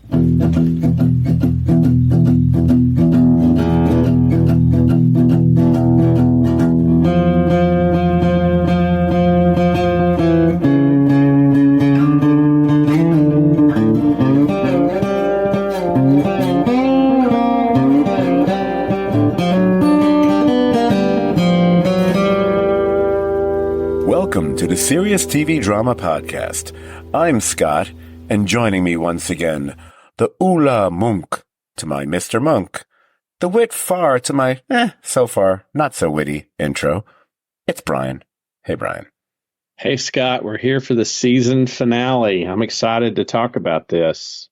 Welcome to the Serious TV Drama Podcast. I'm Scott, and joining me once again, the Ula Monk to my Mr. Monk, the wit far to my, so far, not so witty intro. It's Brian. Hey, Brian. Hey, Scott. We're here for the season finale. I'm excited to talk about this.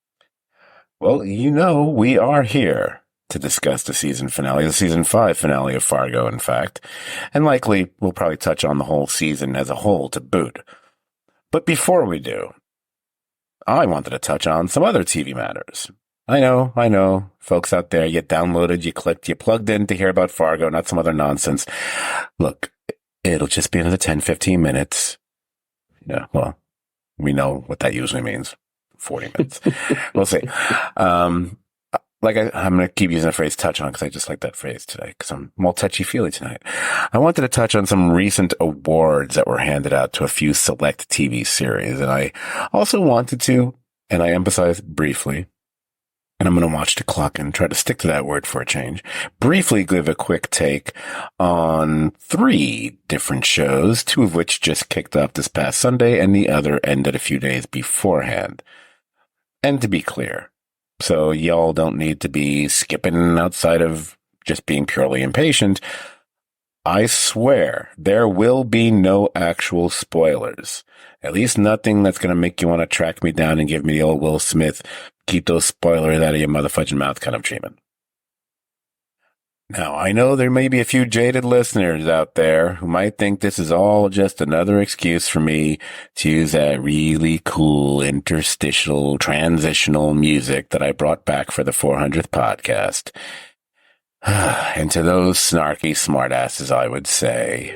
Well, you know, we are here to discuss the season finale, the season 5 finale of Fargo, in fact. And likely, we'll probably touch on the whole season as a whole to boot. But before we do, I wanted to touch on some other TV matters. I know, folks out there, you downloaded, you clicked, you plugged in to hear about Fargo, not some other nonsense. Look, it'll just be another 10, 15 minutes. Yeah, well, we know what that usually means. 40 minutes. We'll see. I'm going to keep using the phrase touch on because I just like that phrase today because I'm more touchy-feely tonight. I wanted to touch on some recent awards that were handed out to a few select TV series. And I also wanted to, and I emphasize briefly, and I'm going to watch the clock and try to stick to that word for a change, briefly give a quick take on 3 different shows, 2 of which just kicked off this past Sunday and the other ended a few days beforehand. And to be clear, so y'all don't need to be skipping outside of just being purely impatient. I swear there will be no actual spoilers. At least nothing that's going to make you want to track me down and give me the old Will Smith, keep those spoilers out of your motherfudging mouth kind of treatment. Now, I know there may be a few jaded listeners out there who might think this is all just another excuse for me to use that really cool interstitial transitional music that I brought back for the 400th podcast. And to those snarky smartasses, I would say,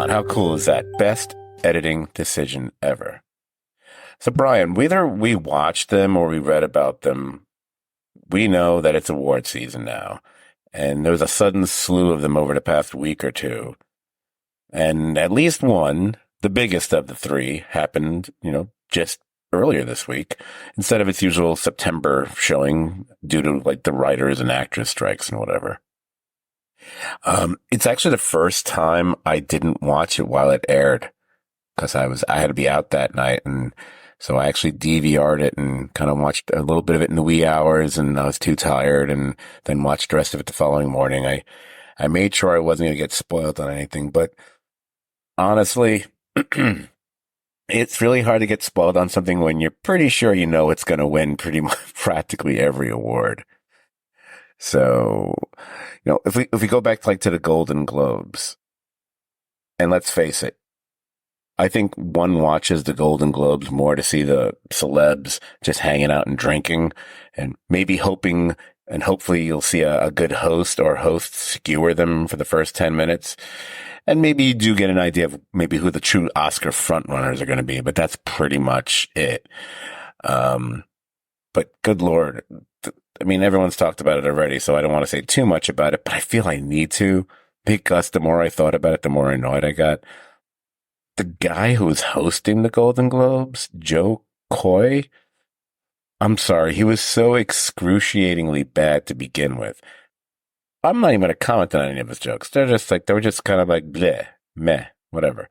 how cool is that? Best editing decision ever. So, Brian, whether we watched them or we read about them, we know that it's award season now. And there was a sudden slew of them over the past week or two. And at least one, the biggest of the 3, happened, just earlier this week, instead of its usual September showing due to the writers and actors strikes and whatever. It's actually the first time I didn't watch it while it aired because I had to be out that night. And so I actually DVR'd it and kind of watched a little bit of it in the wee hours and I was too tired and then watched the rest of it the following morning. I made sure I wasn't going to get spoiled on anything, but honestly, it's really hard to get spoiled on something when you're pretty sure you know it's going to win pretty much practically every award. So, if we go back to the Golden Globes, and let's face it, I think one watches the Golden Globes more to see the celebs just hanging out and drinking and maybe hoping and hopefully you'll see a good host or hosts skewer them for the first 10 minutes. And maybe you do get an idea of maybe who the true Oscar frontrunners are going to be, but that's pretty much it. But good Lord, I mean, everyone's talked about it already, so I don't want to say too much about it, but I feel I need to because the more I thought about it, the more annoyed I got. The guy who was hosting the Golden Globes, Joe Coy, I'm sorry, he was so excruciatingly bad to begin with. I'm not even going to comment on any of his jokes. They were just kind of bleh, meh, whatever.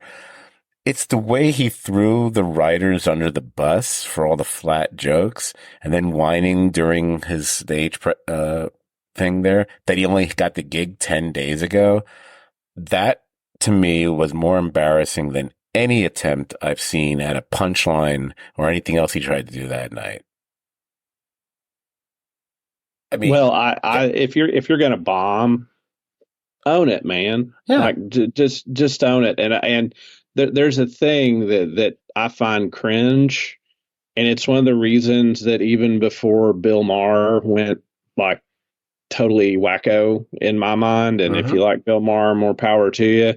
It's the way he threw the writers under the bus for all the flat jokes and then whining during his stage thing there that he only got the gig 10 days ago. That, to me, was more embarrassing than any attempt I've seen at a punchline or anything else he tried to do that night. I mean, well, I if you're going to bomb, own it, man. Yeah. Like just own it. And there's a thing that I find cringe, and it's one of the reasons that even before Bill Maher went like totally wacko in my mind. And if Hmm. you like Bill Maher, more power to you.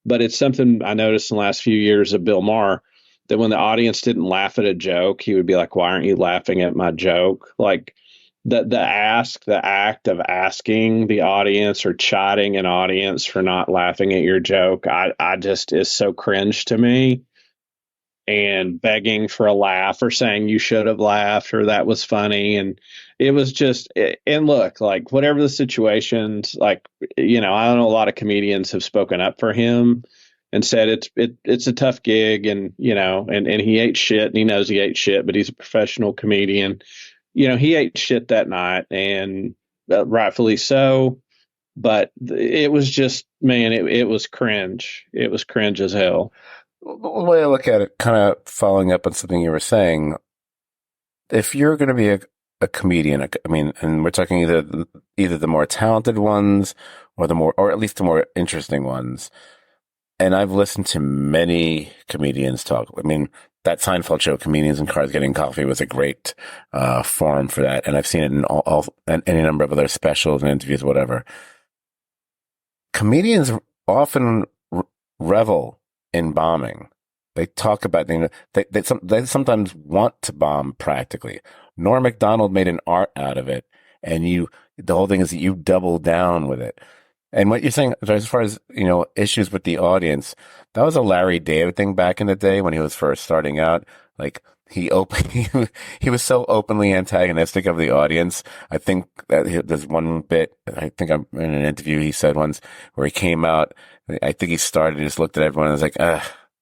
But it's something I noticed in the last few years of Bill Maher, that when the audience didn't laugh at a joke, he would be like, "Why aren't you laughing at my joke?" Like the act of asking the audience or chiding an audience for not laughing at your joke, I just is so cringe to me. And begging for a laugh or saying you should have laughed or that was funny. And it was just, and look, like whatever the situations, like, I don't know, a lot of comedians have spoken up for him and said it's a tough gig, and and he ate shit, and he knows he ate shit, but he's a professional comedian. He ate shit that night, and rightfully so. But it was just, man, it was cringe. It was cringe as hell. The way I look at it, kind of following up on something you were saying, if you're going to be a comedian, I mean, and we're talking either the more talented ones or at least the more interesting ones. And I've listened to many comedians talk. I mean, that Seinfeld show, Comedians in Cars Getting Coffee, was a great forum for that. And I've seen it in any number of other specials and interviews, whatever. Comedians often revel in bombing. They talk about, they sometimes want to bomb practically. Norm Macdonald made an art out of it, and the whole thing is that you double down with it. And what you're saying, as far as, issues with the audience, that was a Larry David thing back in the day when he was first starting out. Like, he was so openly antagonistic of the audience. I think that there's one bit, I think I'm in an interview he said once, where he came out, I think he started and just looked at everyone and was like,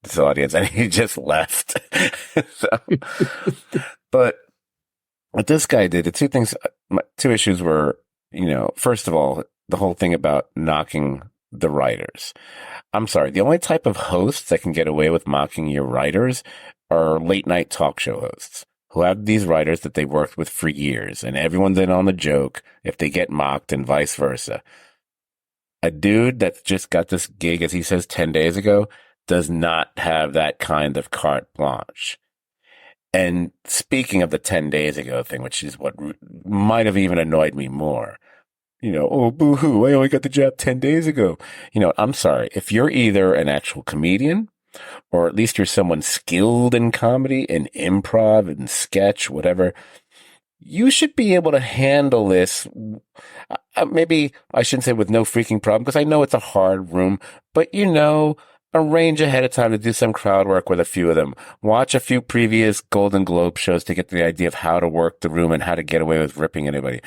this audience, and he just left. So, but what this guy did, two issues were, first of all, the whole thing about knocking the writers. I'm sorry, the only type of hosts that can get away with mocking your writers are late night talk show hosts who have these writers that they worked with for years, and everyone's in on the joke if they get mocked, and vice versa. A dude that's just got this gig, as he says, 10 days ago, does not have that kind of carte blanche. And speaking of the 10 days ago thing, which is what might have even annoyed me more, oh, boo-hoo, I only got the job 10 days ago. I'm sorry. If you're either an actual comedian, or at least you're someone skilled in comedy, in improv, in sketch, whatever, you should be able to handle this. Maybe I shouldn't say with no freaking problem, because I know it's a hard room, but arrange ahead of time to do some crowd work with a few of them. Watch a few previous Golden Globe shows to get the idea of how to work the room and how to get away with ripping anybody.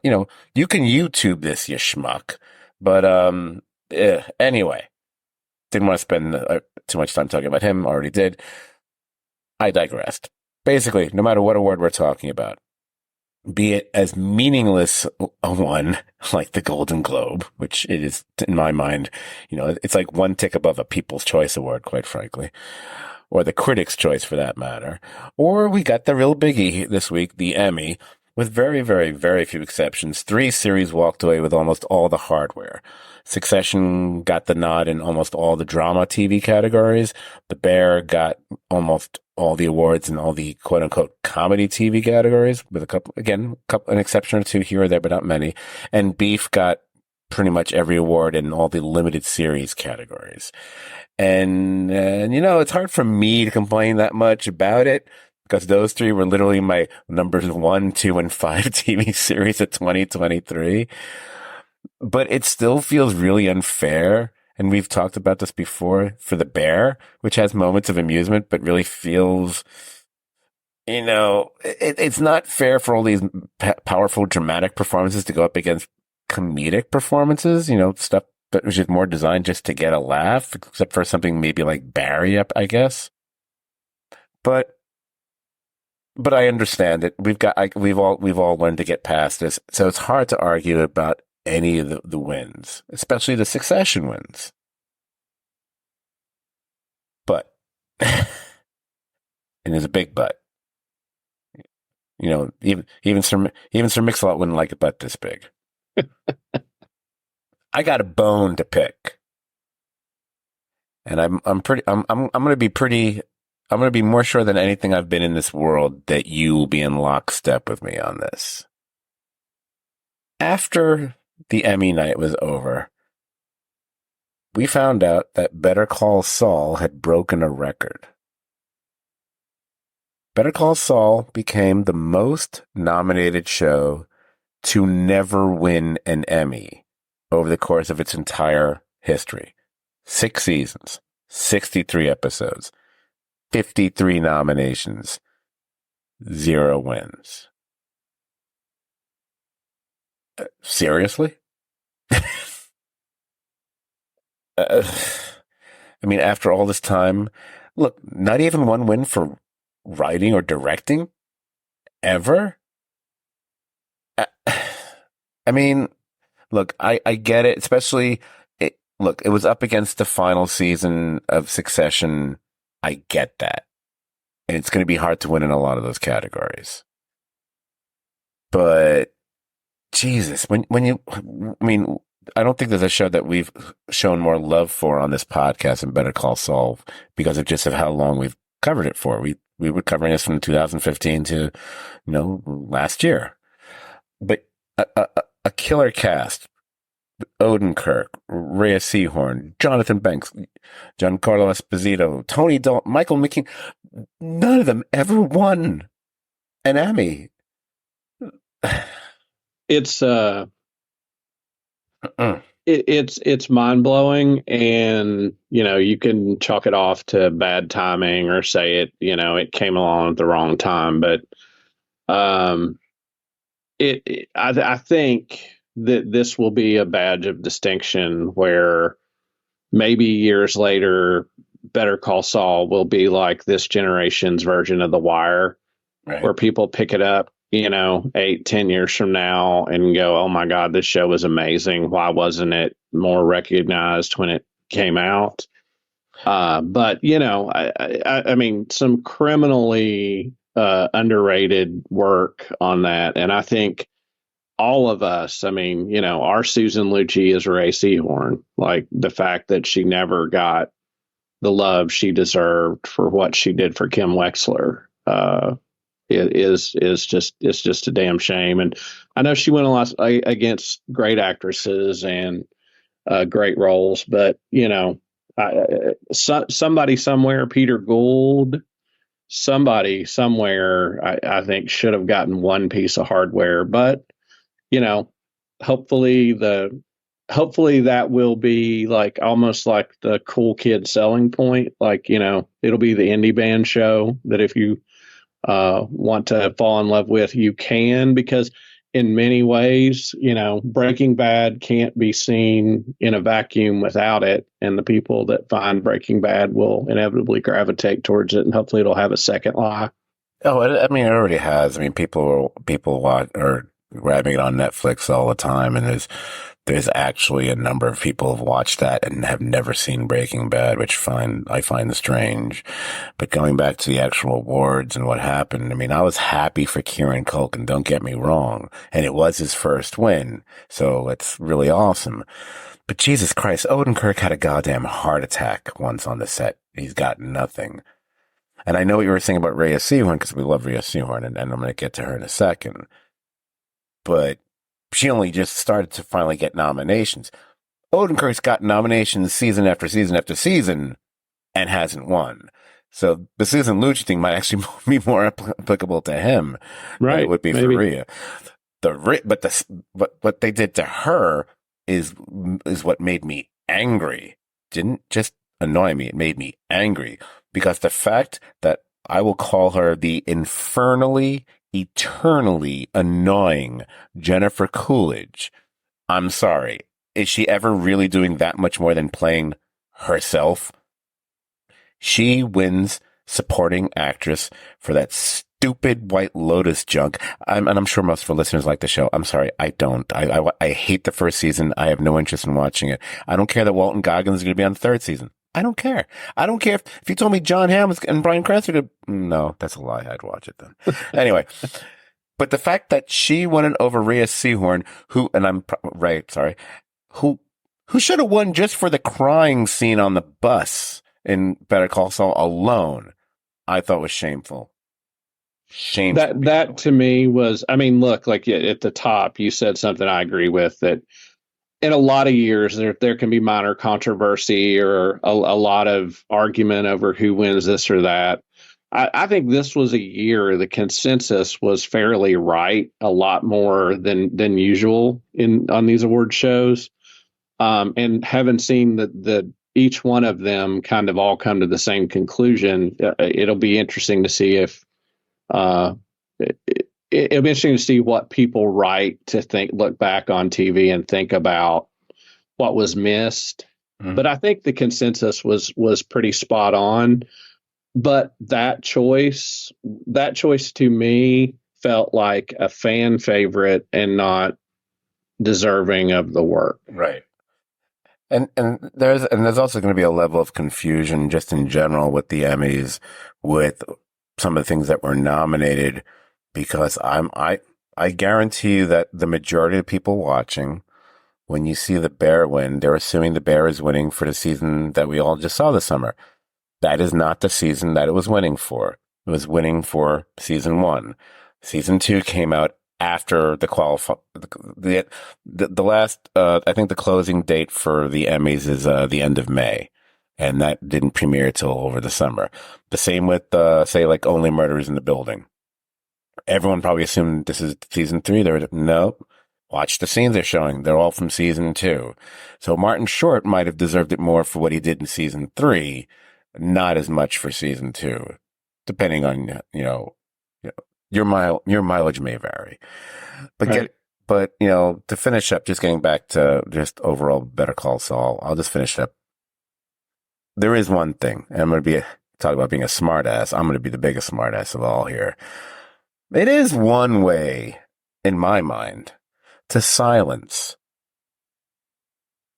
You can YouTube this, you schmuck. But, anyway, didn't want to spend too much time talking about him. Already did. I digressed. Basically, no matter what award we're talking about, be it as meaningless a one like the Golden Globe, which it is in my mind, it's like one tick above a People's Choice Award, quite frankly, or the Critics' Choice for that matter. Or we got the real biggie this week, the Emmy, with very, very, very few exceptions. 3 series walked away with almost all the hardware. Succession got the nod in almost all the drama TV categories. The Bear got almost all the awards in all the quote unquote comedy TV categories, with an exception or two here or there, but not many. And Beef got pretty much every award in all the limited series categories. And it's hard for me to complain that much about it, because those 3 were literally my numbers 1, 2, and 5 TV series of 2023. But it still feels really unfair. And we've talked about this before for The Bear, which has moments of amusement, but really feels, it's not fair for all these powerful, dramatic performances to go up against comedic performances, stuff that was just more designed just to get a laugh, except for something maybe like Barry, I guess. But I understand it. We've all learned to get past this. So it's hard to argue about any of the wins, especially the Succession wins. But, and there's a big but, even Sir Mix-a-Lot wouldn't like a butt this big. I got a bone to pick, and I'm gonna be more sure than anything I've been in this world that you will be in lockstep with me on this. After the Emmy night was over, we found out that Better Call Saul had broken a record. Better Call Saul became the most nominated show to never win an Emmy over the course of its entire history. 6 seasons, 63 episodes, 53 nominations, 0 wins. Seriously? I mean, after all this time, look, not even one win for writing or directing ever? I mean, look, I get it, especially, look, it was up against the final season of Succession. I get that. And it's going to be hard to win in a lot of those categories. But, Jesus, I mean, I don't think there's a show that we've shown more love for on this podcast than Better Call Saul because of how long we've covered it for. We were covering this from 2015 to, last year. But a killer cast. Odenkirk, Rhea Seehorn, Jonathan Banks, Giancarlo Esposito, Tony Dalton, Michael McKean. None of them ever won an Emmy. It's it's mind blowing, and you can chalk it off to bad timing or say it came along at the wrong time, but I think that this will be a badge of distinction where maybe years later, Better Call Saul will be like this generation's version of The Wire, Right. where people pick it up, 8-10 years from now and go, oh my God, this show was amazing. Why wasn't it more recognized when it came out? But, I mean, some criminally underrated work on that. And I think all of us, I mean, our Susan Lucci is Ray Seahorn. Like the fact that she never got the love she deserved for what she did for Kim Wexler is just a damn shame. And I know she went a lot against great actresses and great roles, but somebody somewhere, Peter Gould, somebody somewhere, I think should have gotten one piece of hardware, but hopefully that will be like almost like the cool kid selling point. Like, it'll be the indie band show that if you want to fall in love with, you can, because in many ways, Breaking Bad can't be seen in a vacuum without it. And the people that find Breaking Bad will inevitably gravitate towards it, and hopefully it'll have a second life. Oh, I mean, it already has. I mean, people watch or grabbing it on Netflix all the time, and there's actually a number of people have watched that and have never seen Breaking Bad, which I find strange. But going back to the actual awards and what happened, I mean, I was happy for Kieran Culkin, don't get me wrong, and it was his first win, so it's really awesome. But Jesus Christ, Odenkirk had a goddamn heart attack once on the set. He's got nothing. And I know what you were saying about Rhea Seehorn, because we love Rhea Seehorn, and I'm going to get to her in a second. But she only just started to finally get nominations. Odenkirk's got nominations season after season after season and hasn't won. So the Susan Lucci thing might actually be more applicable to him than it would be for Rhea. But what they did to her is what made me angry. Didn't just annoy me. It made me angry because the fact that I will call her the infernally, eternally annoying Jennifer Coolidge. I'm sorry. Is she ever really doing that much more than playing herself? She wins supporting actress for that stupid White Lotus junk. And I'm sure most of our listeners like the show. I'm sorry. I don't. I hate the first season. I have no interest in watching it. I don't care that Walton Goggins is going to be on the third season. I don't care. I don't care if you told me John Hamm and Bryan Cranston. No, that's a lie. I'd watch it then. Anyway, but the fact that she won it over Rhea Seehorn, who Who should have won just for the crying scene on the bus in Better Call Saul alone, I thought was shameful. Shameful. That to me was, I mean, look, like at the top, you said something I agree with, that in a lot of years there can be minor controversy or a lot of argument over who wins this or that. I think this was a year the consensus was fairly right, a lot more than usual on these award shows. And having seen the each one of them kind of all come to the same conclusion, it'll be interesting to see if it'll be interesting to see what people write to look back on TV and think about what was missed. Mm-hmm. But I think the consensus was pretty spot on. But that choice to me felt like a fan favorite and not deserving of the work. Right. And there's also going to be a level of confusion just in general with the Emmys, with some of the things that were nominated, because I guarantee you that the majority of people watching, when you see The Bear win, they're assuming The Bear is winning for the season that we all just saw this summer. That is not the season that it was winning for. It was winning for season 1. Season 2 came out after the last, I think the closing date for the Emmys is the end of May, and that didn't premiere till over the summer. The same with, say, like Only Murders in the Building. Everyone probably assumed this is season 3. No, watch the scenes they're showing. They're all from season 2. So Martin Short might have deserved it more for what he did in season 3, not as much for season 2, depending on, your mileage may vary. But right. But to finish up, just getting back to just overall Better Call Saul, I'll just finish up. There is one thing, and I'm going to talk about being a smartass. I'm going to be the biggest smartass of all here. It is one way, in my mind, to silence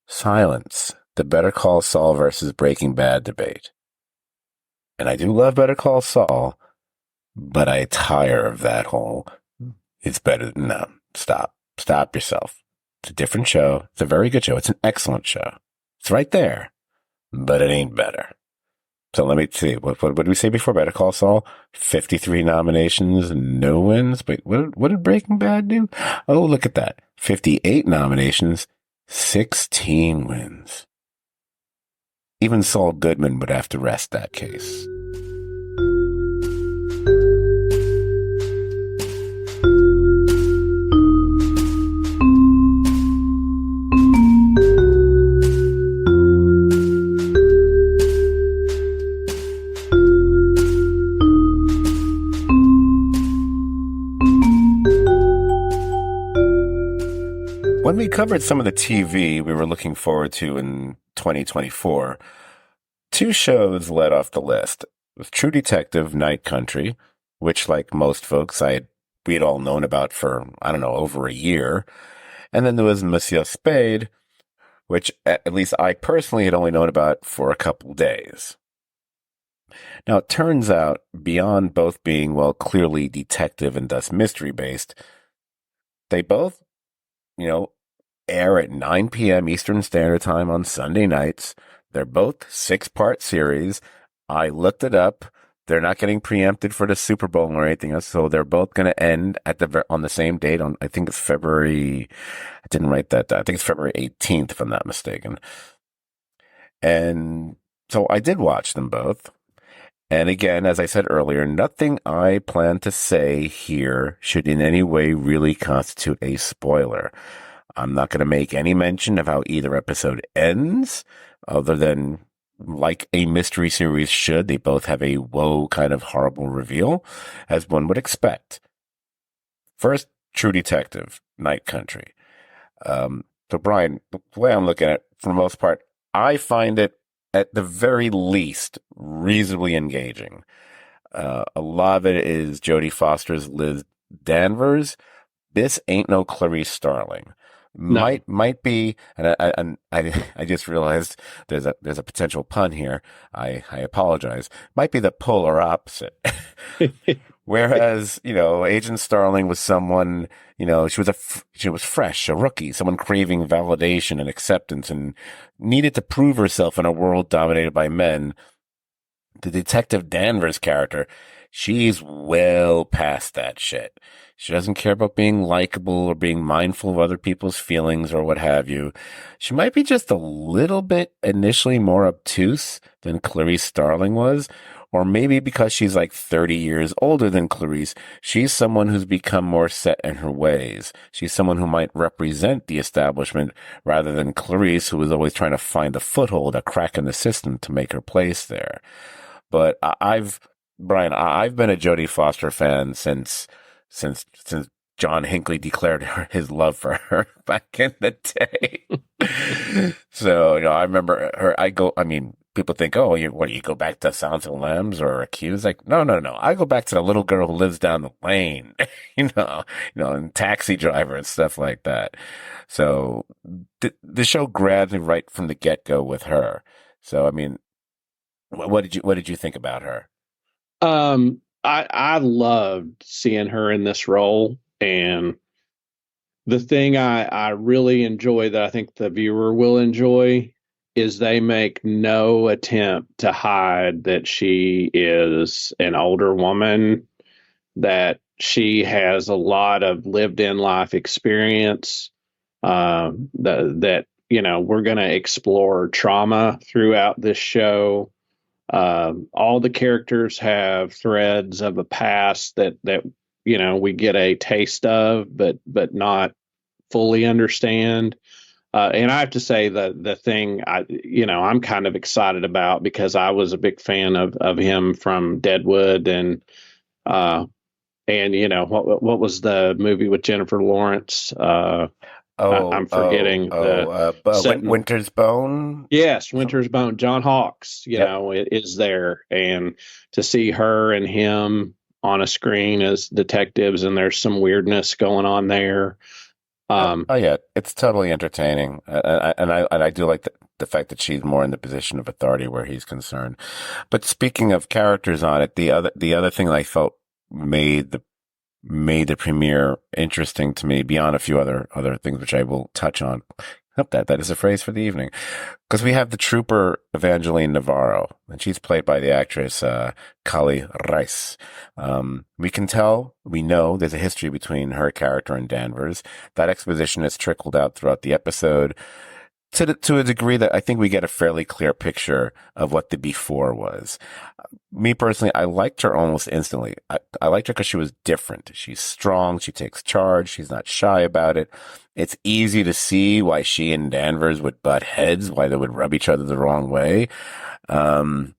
the Better Call Saul versus Breaking Bad debate. And I do love Better Call Saul, but I tire of that whole, it's better than, no, stop yourself. It's a different show. It's a very good show. It's an excellent show. It's right there, but it ain't better. So let me see. What did we say before Better Call Saul? 53 nominations, no wins. But what did Breaking Bad do? Oh, look at that. 58 nominations, 16 wins. Even Saul Goodman would have to rest that case. When we covered some of the TV we were looking forward to in 2024, 2 shows led off the list. With True Detective, Night Country, which, like most folks, we had all known about for, I don't know, over a year. And then there was Monsieur, Spade, which at least I personally had only known about for a couple days. Now, it turns out, beyond both being, well, clearly detective and thus mystery-based, they both, air at 9 p.m. Eastern Standard Time on Sunday nights. They're both 6-part series. I looked it up. They're not getting preempted for the Super Bowl or anything else, so they're both going to end on the same date on, I think it's February. I didn't write that down. I think it's February 18th, if I'm not mistaken. And so I did watch them both. And again, as I said earlier, nothing I plan to say here should in any way really constitute a spoiler. I'm not going to make any mention of how either episode ends, other than, like a mystery series should, they both have a whoa kind of horrible reveal, as one would expect. First, True Detective, Night Country. So Brian, the way I'm looking at it, for the most part, I find it, at the very least, reasonably engaging. A lot of it is Jodie Foster's Liz Danvers. This ain't no Clarice Starling. No. Might be, and I just realized there's a potential pun here. I apologize. Might be the polar opposite. Whereas, Agent Starling was someone, she was fresh, a rookie, someone craving validation and acceptance and needed to prove herself in a world dominated by men. The Detective Danvers character, she's well past that shit. She doesn't care about being likable or being mindful of other people's feelings or what have you. She might be just a little bit initially more obtuse than Clarice Starling was, or maybe because she's like 30 years older than Clarice, she's someone who's become more set in her ways. She's someone who might represent the establishment rather than Clarice, who was always trying to find a foothold, a crack in the system to make her place there. But Brian, I've been a Jodie Foster fan since John Hinckley declared his love for her back in the day. So, I remember her. People think, oh, you go back to Silence of the Lambs or Accused? Like, no, no, no. I go back to the little girl who lives down the lane, and Taxi Driver and stuff like that. So the show grabbed me right from the get-go with her. So, what did you think about her? I loved seeing her in this role, and the thing I really enjoy that I think the viewer will enjoy is they make no attempt to hide that she is an older woman, that she has a lot of lived in life experience, that we're going to explore trauma throughout this show. All the characters have threads of a past that we get a taste of, but not fully understand. And I have to say that the thing I'm kind of excited about, because I was a big fan of him from Deadwood, and what was the movie with Jennifer Lawrence? I'm forgetting the Winter's Bone. Yes, Winter's Bone. John Hawkes, Yep. is there, and to see her and him on a screen as detectives, and there's some weirdness going on there. Oh yeah, it's totally entertaining, and I do like the fact that she's more in the position of authority where he's concerned. But speaking of characters on it, the other thing I felt made the premiere interesting to me beyond a few other things which I will touch on. Hope that is a phrase for the evening, because we have the trooper Evangeline Navarro, and she's played by the actress Kali Rice. We know there's a history between her character and Danvers. That exposition has trickled out throughout the episode to a degree that I think we get a fairly clear picture of what the before was. Me personally, I liked her almost instantly. I liked her because she was different. She's strong. She takes charge. She's not shy about it. It's easy to see why she and Danvers would butt heads, why they would rub each other the wrong way. And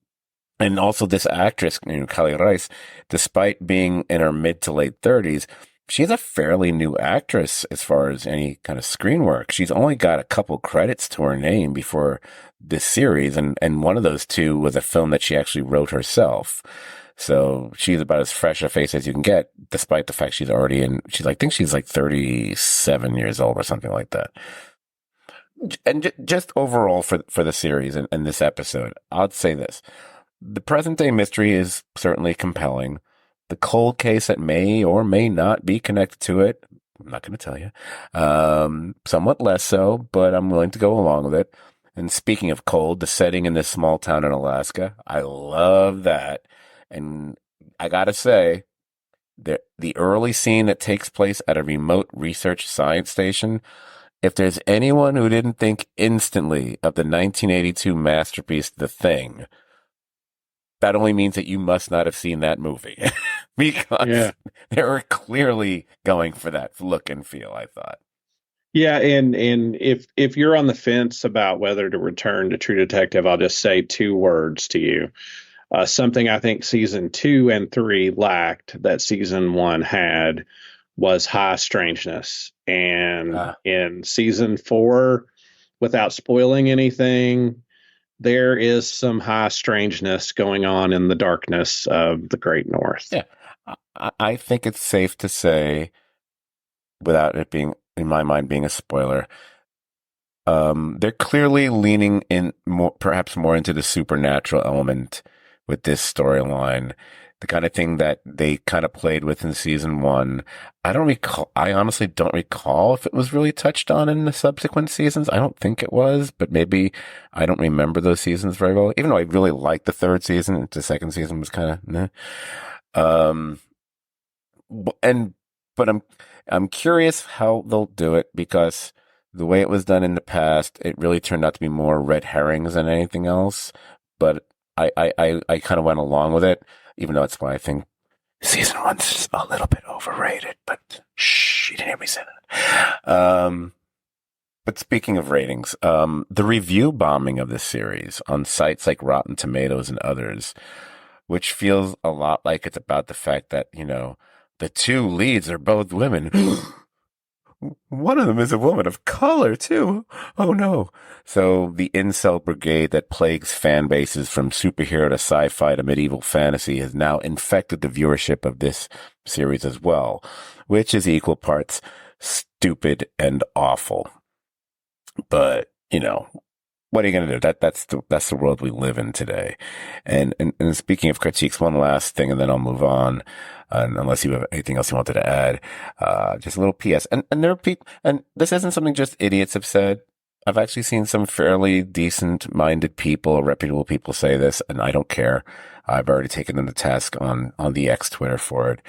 also this actress, Kali Rice, despite being in her mid to late 30s, she's a fairly new actress as far as any kind of screen work. She's only got a couple credits to her name before this series, and one of those two was a film that she actually wrote herself. So she's about as fresh a face as you can get, despite the fact I think she's like 37 years old or something like that. And just overall for the series and this episode, I'd say this. The present day mystery is certainly compelling. The cold case that may or may not be connected to it, I'm not going to tell you. Somewhat less so, but I'm willing to go along with it. And speaking of cold, the setting in this small town in Alaska, I love that. And I got to say, the early scene that takes place at a remote research science station, if there's anyone who didn't think instantly of the 1982 masterpiece, The Thing, that only means that you must not have seen that movie because they were clearly going for that look and feel, I thought. Yeah, and if you're on the fence about whether to return to True Detective, I'll just say two words to you. Something I think season 2 and 3 lacked that season 1 had was high strangeness. And in season 4, without spoiling anything, there is some high strangeness going on in the darkness of the Great North. Yeah, I think it's safe to say, without it being, in my mind, being a spoiler, they're clearly leaning in perhaps more into the supernatural element with this storyline. the kind of thing that they kind of played with in season one. I honestly don't recall if it was really touched on in the subsequent seasons. I don't think it was, but maybe I don't remember those seasons very well, even though I really liked the third season. The second season was kind of, meh. Um, and, but I'm curious how they'll do it because the way it was done in the past, it really turned out to be more red herrings than anything else. But I kind of went along with it, even though it's why I think season one's a little bit overrated. But shh, you didn't hear me say that. But speaking of ratings, the review bombing of this series on sites like Rotten Tomatoes and others, which feels a lot like it's about the fact that, the two leads are both women. One of them is a woman of color, too. Oh, no. So the incel brigade that plagues fan bases from superhero to sci-fi to medieval fantasy has now infected the viewership of this series as well, which is equal parts stupid and awful. But, what are you going to do? That's the world we live in today. And speaking of critiques, one last thing, and then I'll move on. Unless you have anything else you wanted to add, just a little PS. And there are people, and this isn't something just idiots have said. I've actually seen some fairly decent-minded people, reputable people say this, and I don't care. I've already taken them to task on the X Twitter for it.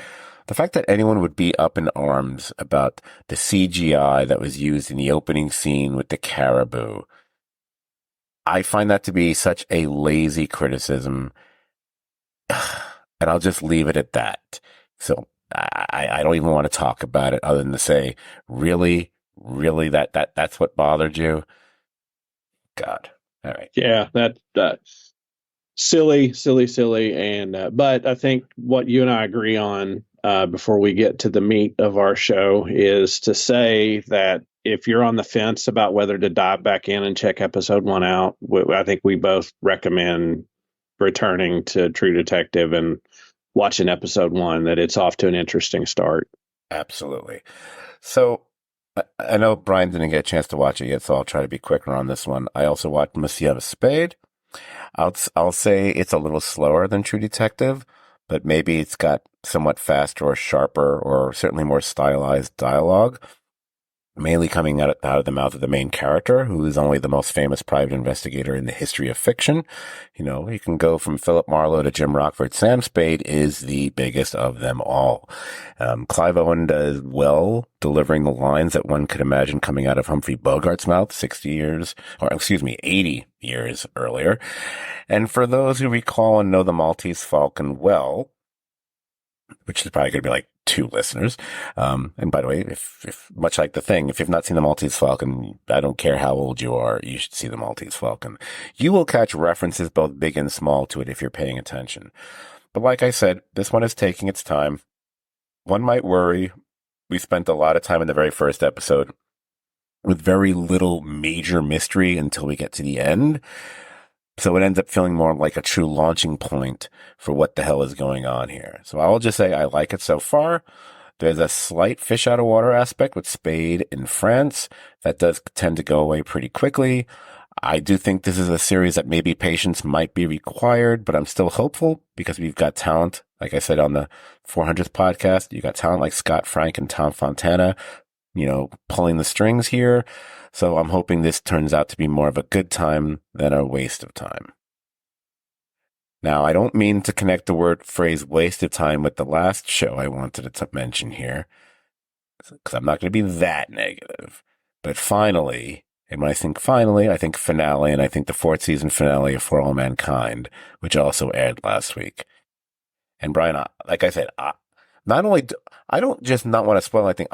The fact that anyone would be up in arms about the CGI that was used in the opening scene with the caribou, I find that to be such a lazy criticism, and I'll just leave it at that. So I don't even want to talk about it other than to say, really, that's what bothered you? God. All right. Yeah, that silly, and but I think what you and I agree on before we get to the meat of our show is to say that if you're on the fence about whether to dive back in and check episode one out, I think we both recommend returning to True Detective and watching episode one, that it's off to an interesting start. Absolutely. So I know Brian didn't get a chance to watch it yet, so I'll try to be quicker on this one. I also watched Monsieur, Spade. I'll say it's a little slower than True Detective, but maybe it's got somewhat faster or sharper or certainly more stylized dialogue, mainly coming out of the mouth of the main character, who is only the most famous private investigator in the history of fiction. You can go from Philip Marlowe to Jim Rockford. Sam Spade is the biggest of them all. Clive Owen does well delivering the lines that one could imagine coming out of Humphrey Bogart's mouth 80 years earlier. And for those who recall and know the Maltese Falcon well, which is probably going to be like 2 listeners. And by the way, if much like The Thing, if you've not seen the Maltese Falcon, I don't care how old you are, you should see the Maltese Falcon. You will catch references both big and small to it if you're paying attention. But like I said, this one is taking its time. One might worry we spent a lot of time in the very first episode with very little major mystery until we get to the end. So it ends up feeling more like a true launching point for what the hell is going on here. So I'll just say I like it so far. There's a slight fish out of water aspect with Spade in France that does tend to go away pretty quickly. I do think this is a series that maybe patience might be required, but I'm still hopeful because we've got talent. Like I said on the 400th podcast, you got talent like Scott Frank and Tom Fontana, pulling the strings here. So I'm hoping this turns out to be more of a good time than a waste of time. Now, I don't mean to connect the phrase waste of time with the last show I wanted to mention here, because I'm not going to be that negative. But finally, and when I think finally, I think finale, and I think the 4th season finale of For All Mankind, which also aired last week. And Brian, like I said, I don't just not want to spoil anything.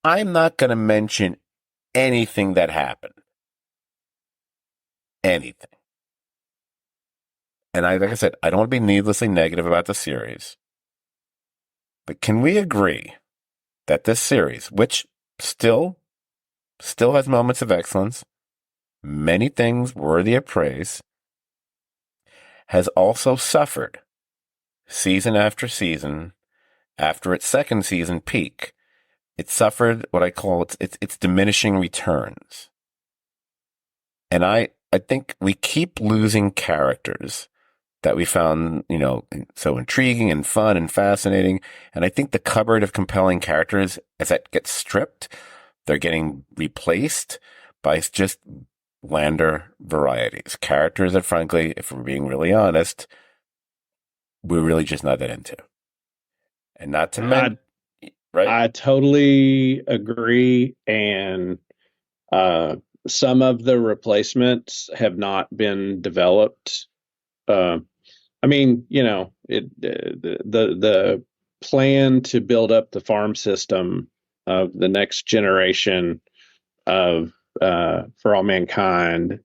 I'm not going to mention anything that happened. Anything. And like I said, I don't want to be needlessly negative about the series. But can we agree that this series, which still has moments of excellence, many things worthy of praise, has also suffered season after season after its second season peak? It suffered what I call its diminishing returns. And I think we keep losing characters that we found, so intriguing and fun and fascinating. And I think the cupboard of compelling characters, as that gets stripped, they're getting replaced by just blander varieties. Characters that, frankly, if we're being really honest, we're really just not that into. And not to mention, right? I totally agree. And some of the replacements have not been developed. I mean, the plan to build up the farm system of the next generation of For All Mankind.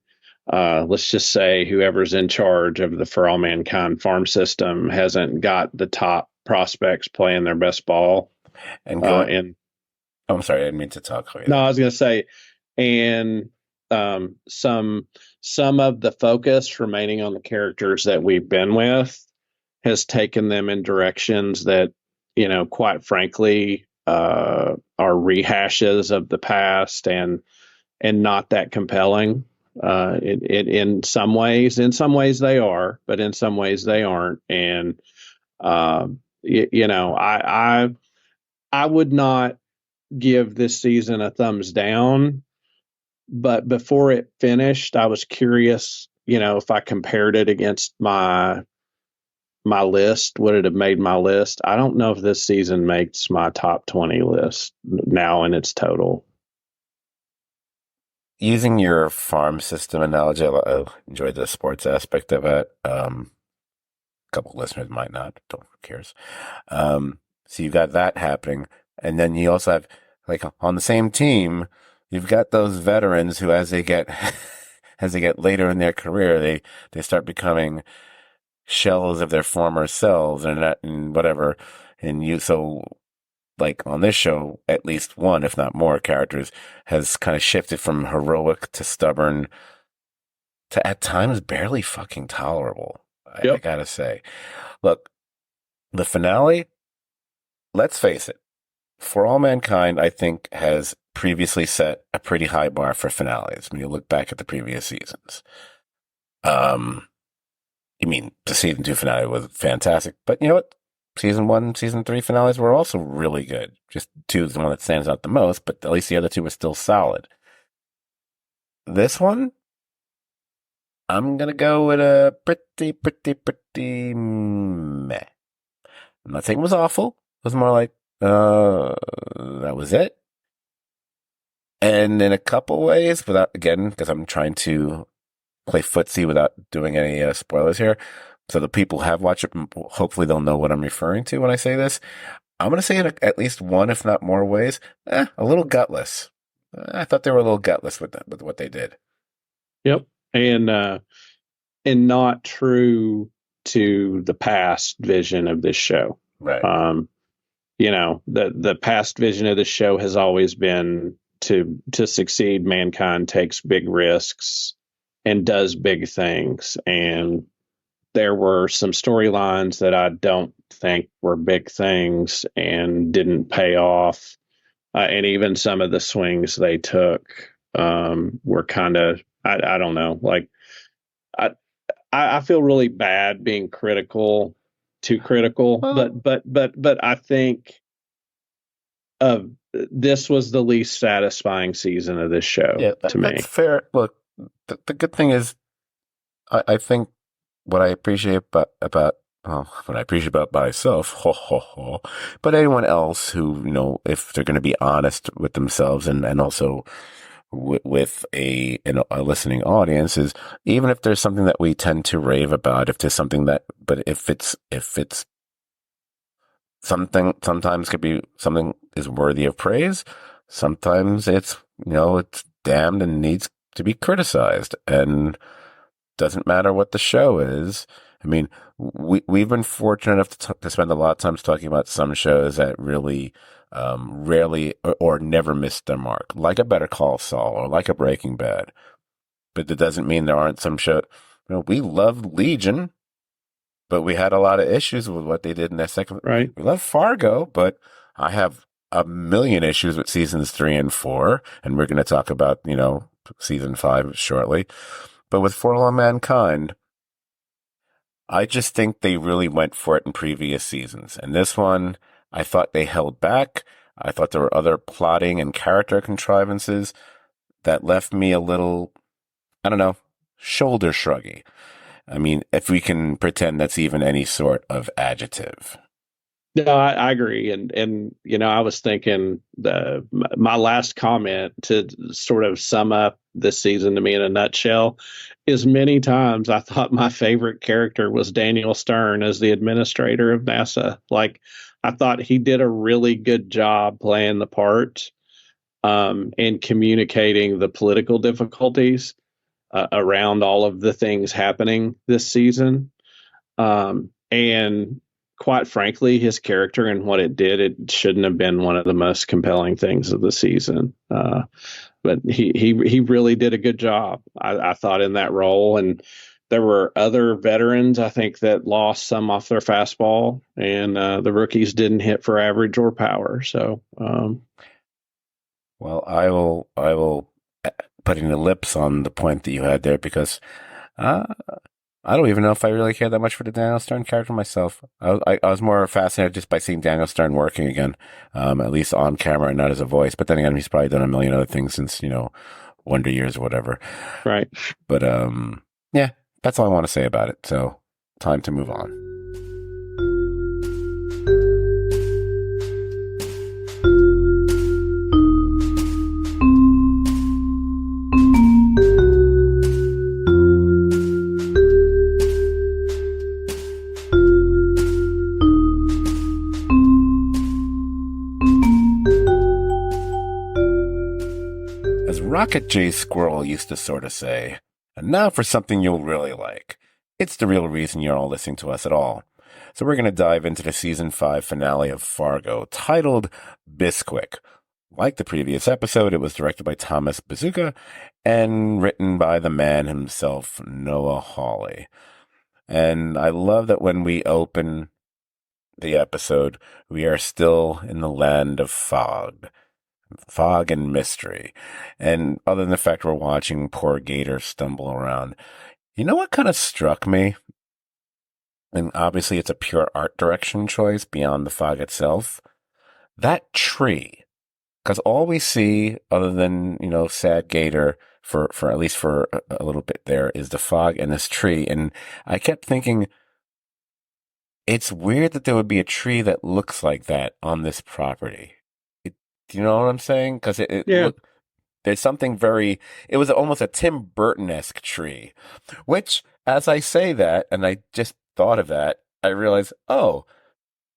Let's just say whoever's in charge of the For All Mankind farm system hasn't got the top prospects playing their best ball. And going, I'm sorry, I didn't mean to talk. No, I was going to say, and some of the focus remaining on the characters that we've been with has taken them in directions that, quite frankly, are rehashes of the past and not that compelling. In some ways they are, but in some ways they aren't. And I would not give this season a thumbs down, but before it finished, I was curious, if I compared it against my list, would it have made my list? I don't know if this season makes my top 20 list now in its total. Using your farm system analogy, I enjoyed the sports aspect of it. A couple of listeners might not, who cares? So you've got that happening. And then you also have, like, on the same team, you've got those veterans who, as they get later in their career, they start becoming shells of their former selves and whatever. And so, like, on this show, at least one, if not more, characters has kind of shifted from heroic to stubborn to, at times, barely fucking tolerable. I gotta say. Look, the finale, let's face it, For All Mankind, I think, has previously set a pretty high bar for finales when you look back at the previous seasons. I mean, the season 2 finale was fantastic, but you know what? Season 1, season 3 finales were also really good. Just 2 is the one that stands out the most, but at least the other 2 were still solid. This one, I'm going to go with a pretty meh. I'm not saying it was awful. It was more like, that was it. And in a couple ways, again, because I'm trying to play footsie without doing any spoilers here, so the people who have watched it, hopefully they'll know what I'm referring to when I say this. I'm going to say in at least one, if not more ways, a little gutless. I thought they were a little gutless with what they did. Yep. And not true to the past vision of this show. Right. The past vision of the show has always been to succeed, mankind takes big risks and does big things. And there were some storylines that I don't think were big things and didn't pay off. And even some of the swings they took were kind of, I don't know, like, I feel really bad being too critical, but I think this was the least satisfying season of this show to me. That's fair. Look, the good thing is, I think what I appreciate about myself, but anyone else who, if they're going to be honest with themselves and also with a listening audience, is even if there's something that we tend to rave about, if there's something but if it's something, sometimes could be something is worthy of praise, sometimes it's damned and needs to be criticized, and doesn't matter what the show is. I mean, we've been fortunate enough to spend a lot of times talking about some shows that really rarely or never missed their mark, like a Better Call Saul or like a Breaking Bad. But that doesn't mean there aren't some shows. We loved Legion, but we had a lot of issues with what they did in that second. Right. We love Fargo, but I have a million issues with seasons 3 and 4, and we're going to talk about season 5 shortly. But with For All Mankind, I just think they really went for it in previous seasons. And this one, I thought they held back. I thought there were other plotting and character contrivances that left me a little, I don't know, shoulder shruggy. I mean, if we can pretend that's even any sort of adjective. No, I agree, and I was thinking my last comment to sort of sum up this season to me in a nutshell is many times I thought my favorite character was Daniel Stern as the administrator of NASA. Like I thought he did a really good job playing the part and communicating the political difficulties around all of the things happening this season. And quite frankly, his character and what it did, it shouldn't have been one of the most compelling things of the season. But he really did a good job, I thought, in that role. And there were other veterans, I think, that lost some off their fastball, and the rookies didn't hit for average or power. So, Well, I will putting the lips on the point that you had there because uh, I don't even know if I really care that much for the Daniel Stern character myself. I was more fascinated just by seeing Daniel Stern working again, at least on camera and not as a voice. But then again, he's probably done a million other things since, Wonder Years or whatever. right. But yeah, that's all I want to say about it. So time to move on. As Rocket J Squirrel used to sort of say, and now for something you'll really like. It's the real reason you're all listening to us at all. So we're going to dive into the season 5 finale of Fargo, titled Bisquik. Like the previous episode, it was directed by Thomas Bazooka and written by the man himself, Noah Hawley. And I love that when we open the episode, we are still in the land of fog and mystery. And other than the fact we're watching poor Gator stumble around, you know what kind of struck me? And obviously it's a pure art direction choice beyond the fog itself. That tree. Because all we see, other than, sad Gator, for at least for a little bit there, is the fog and this tree. And I kept thinking, it's weird that there would be a tree that looks like that on this property. Do you know what I'm saying? Because Yeah. there's something it was almost a Tim Burton-esque tree, which, as I say that, and I just thought of that, I realized, oh,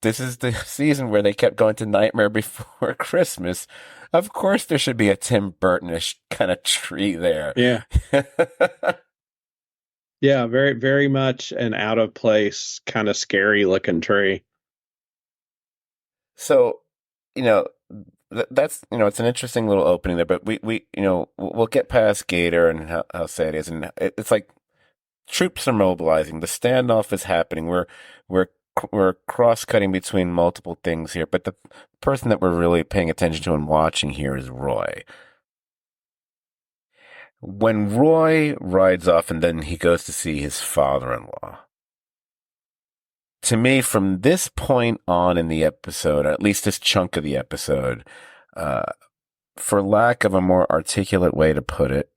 this is the season where they kept going to Nightmare Before Christmas. Of course there should be a Tim Burton-ish kind of tree there. Yeah. Yeah. Very, very much an out of place, kind of scary looking tree. So, that's, it's an interesting little opening there, but we'll get past Gator and how sad it is. And it's like troops are mobilizing. The standoff is happening. We're cross-cutting between multiple things here, but the person that we're really paying attention to and watching here is Roy. When Roy rides off and then he goes to see his father-in-law, to me, from this point on in the episode, or at least this chunk of the episode, for lack of a more articulate way to put it,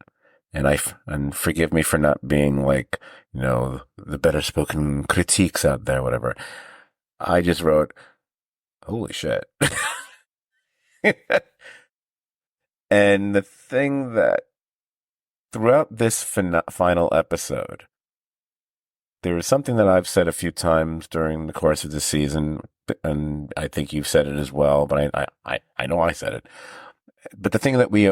and forgive me for not being like, the better spoken critiques out there, whatever. I just wrote, holy shit. And the thing that throughout this final episode, there was something that I've said a few times during the course of the season, and I think you've said it as well, but I know I said it. But the thing that we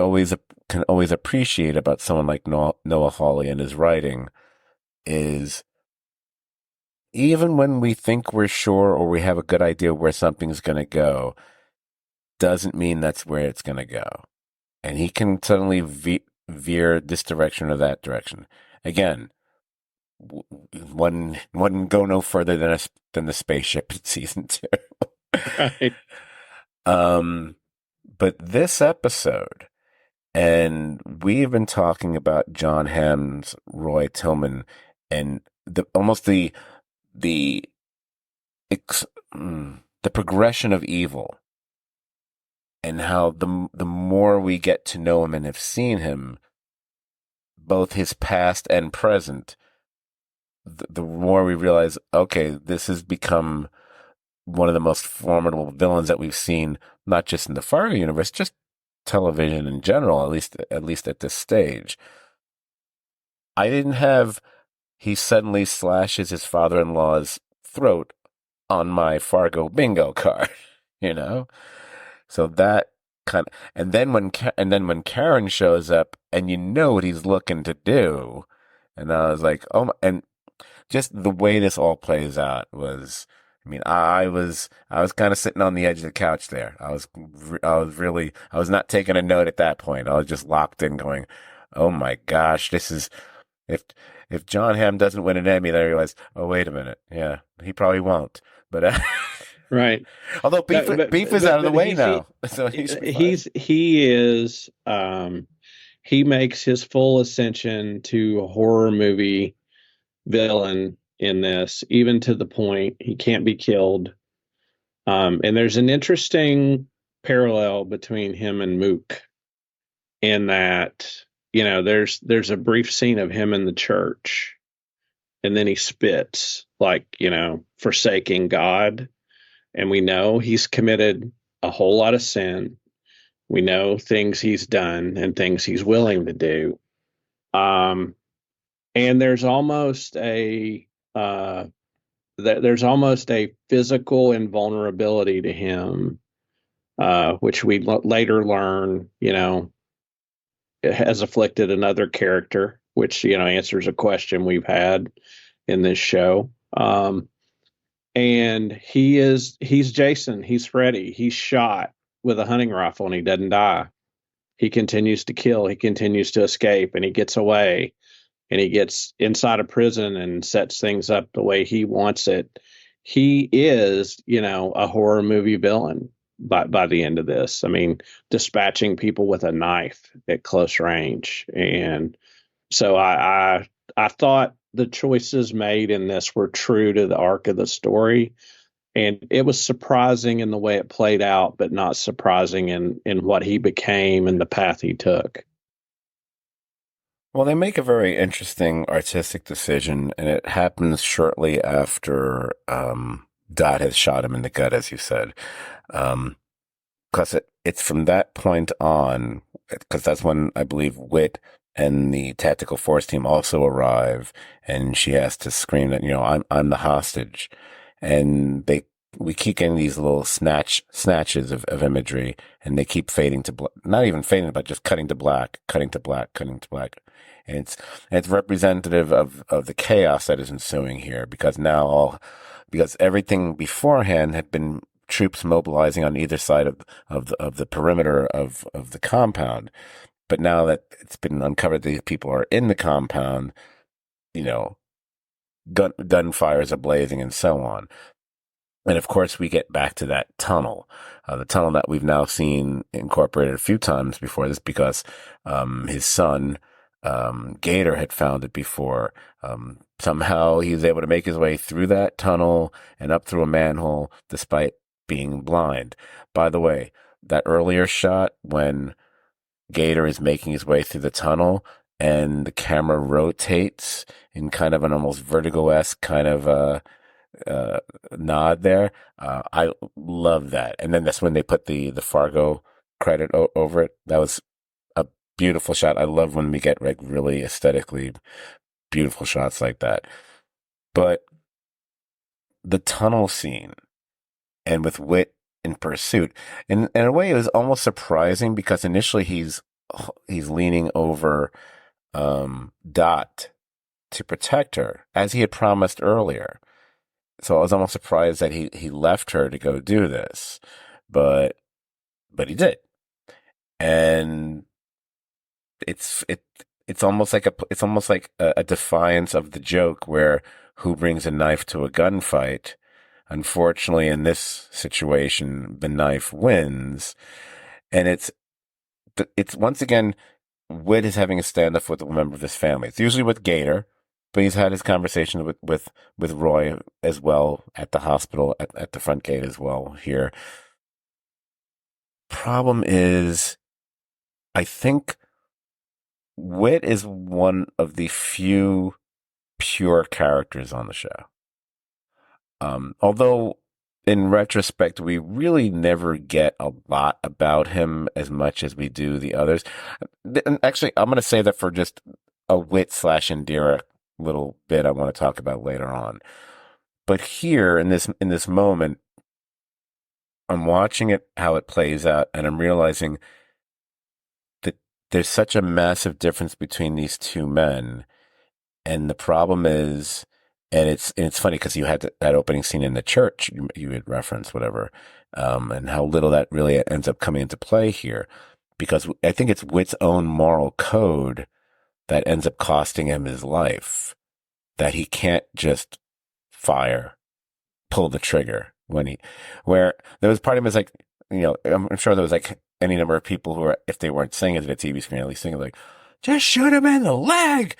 can always appreciate about someone like Noah Hawley and his writing is even when we think we're sure or we have a good idea where something's going to go, doesn't mean that's where it's going to go. And he can suddenly veer this direction or that direction. Again, one go no further than the spaceship in season 2. Right. But this episode, and we've been talking about John Hamm's Roy Tillman and almost the the ex- the progression of evil, and how the more we get to know him and have seen him, both his past and present, the more we realize, okay, this has become one of the most formidable villains that we've seen, not just in the Fargo universe, just television in general, at least at this stage. I didn't have he suddenly slashes his father-in-law's throat on my Fargo bingo card, you know? So that kind of, and then when Karen shows up and you know what he's looking to do, and I was like, oh my, and just the way this all plays out was, I mean, I was kind of sitting on the edge of the couch there. I was not taking a note at that point. I was just locked in going, oh my gosh, this is, if, if John Hamm doesn't win an Emmy, then I realize, oh, wait a minute. Yeah, he probably won't. But, Right. although beef is out of the way now. So he should be fine. He is he makes his full ascension to a horror movie villain in this, even to the point he can't be killed. And there's an interesting parallel between him and Mook in that, there's a brief scene of him in the church, and then he spits, like, forsaking God. And we know he's committed a whole lot of sin. We know things he's done and things he's willing to do. And there's almost a physical invulnerability to him, which we later learn, has afflicted another character, which, answers a question we've had in this show. And he's Jason, he's Freddy, he's shot with a hunting rifle and he doesn't die. He continues to kill, he continues to escape, and he gets away, and he gets inside a prison and sets things up the way he wants it. He is, a horror movie villain by the end of this. I mean, dispatching people with a knife at close range. And so I thought the choices made in this were true to the arc of the story. And it was surprising in the way it played out, but not surprising in what he became and the path he took. Well, they make a very interesting artistic decision, and it happens shortly after Dot has shot him in the gut, as you said. Because it's from that point on, because that's when I believe Wit and the tactical force team also arrive, and she has to scream that, I'm the hostage. And we keep getting these little snatches of imagery, and they keep fading to not even fading, but just cutting to black, cutting to black, cutting to black. And it's representative of the chaos that is ensuing here, because because everything beforehand had been troops mobilizing on either side of the perimeter of the compound. But now that it's been uncovered, these people are in the compound, gunfires are blazing and so on. And of course, we get back to that tunnel, the tunnel that we've now seen incorporated a few times before this, because his son, Gator, had found it before. Somehow he was able to make his way through that tunnel and up through a manhole despite being blind. By the way, that earlier shot when Gator is making his way through the tunnel and the camera rotates in kind of an almost Vertigo-esque kind of nod there. I love that. And then that's when they put the Fargo credit over it. That was a beautiful shot. I love when we get like really aesthetically beautiful shots like that. But the tunnel scene, and with Wit in pursuit, in a way, it was almost surprising, because initially he's leaning over Dot to protect her, as he had promised earlier. So I was almost surprised that he left her to go do this, but he did, and it's almost like a defiance of the joke where who brings a knife to a gunfight. Unfortunately, in this situation, the knife wins, and it's once again Wit is having a standoff with a member of his family. It's usually with Gator, but he's had his conversation with Roy as well at the hospital at the front gate as well here. Problem is, I think Wit is one of the few pure characters on the show. Although in retrospect, we really never get a lot about him as much as we do the others. And actually, I'm going to say that for just a Wit / Indira little bit I want to talk about later on. But here in this moment, I'm watching it, how it plays out, and I'm realizing that there's such a massive difference between these two men. And the problem is, and it's funny because you had that opening scene in the church you had referenced, whatever, and how little that really ends up coming into play here, because I think it's Wit's own moral code that ends up costing him his life, that he can't just pull the trigger where there was part of him is like, I'm sure there was like any number of people who are, if they weren't saying it at a TV screen, at least thinking like, just shoot him in the leg.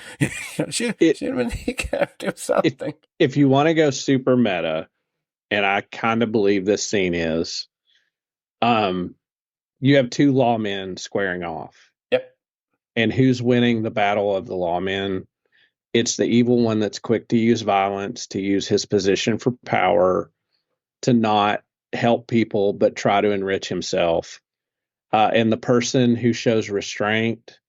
Shoot him in the kneecap, do something. If you want to go super meta, and I kind of believe this scene is, you have two lawmen squaring off. Yep. And who's winning the battle of the lawmen? It's the evil one that's quick to use violence, to use his position for power, to not help people, but try to enrich himself. And the person who shows restraint,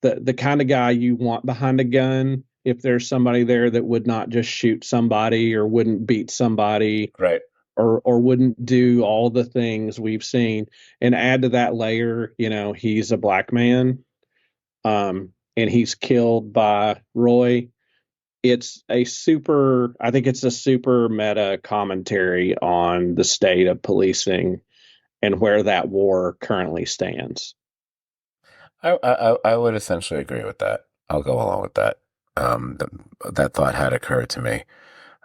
the kind of guy you want behind a gun, if there's somebody there that would not just shoot somebody or wouldn't beat somebody, right, or wouldn't do all the things we've seen. And add to that layer, he's a black man, and he's killed by Roy. I think it's a super meta commentary on the state of policing and where that war currently stands. I would essentially agree with that. I'll go along with that. That thought had occurred to me,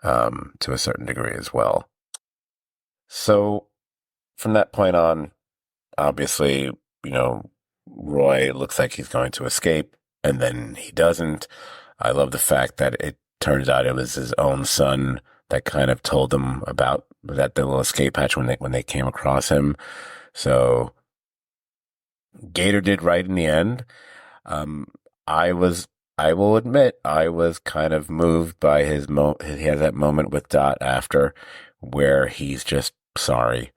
to a certain degree as well. So from that point on, obviously, Roy looks like he's going to escape, and then he doesn't. I love the fact that it turns out it was his own son that kind of told him about that little escape hatch when they came across him. So Gator did right in the end. I will admit, I was kind of moved by he has that moment with Dot after where he's just sorry,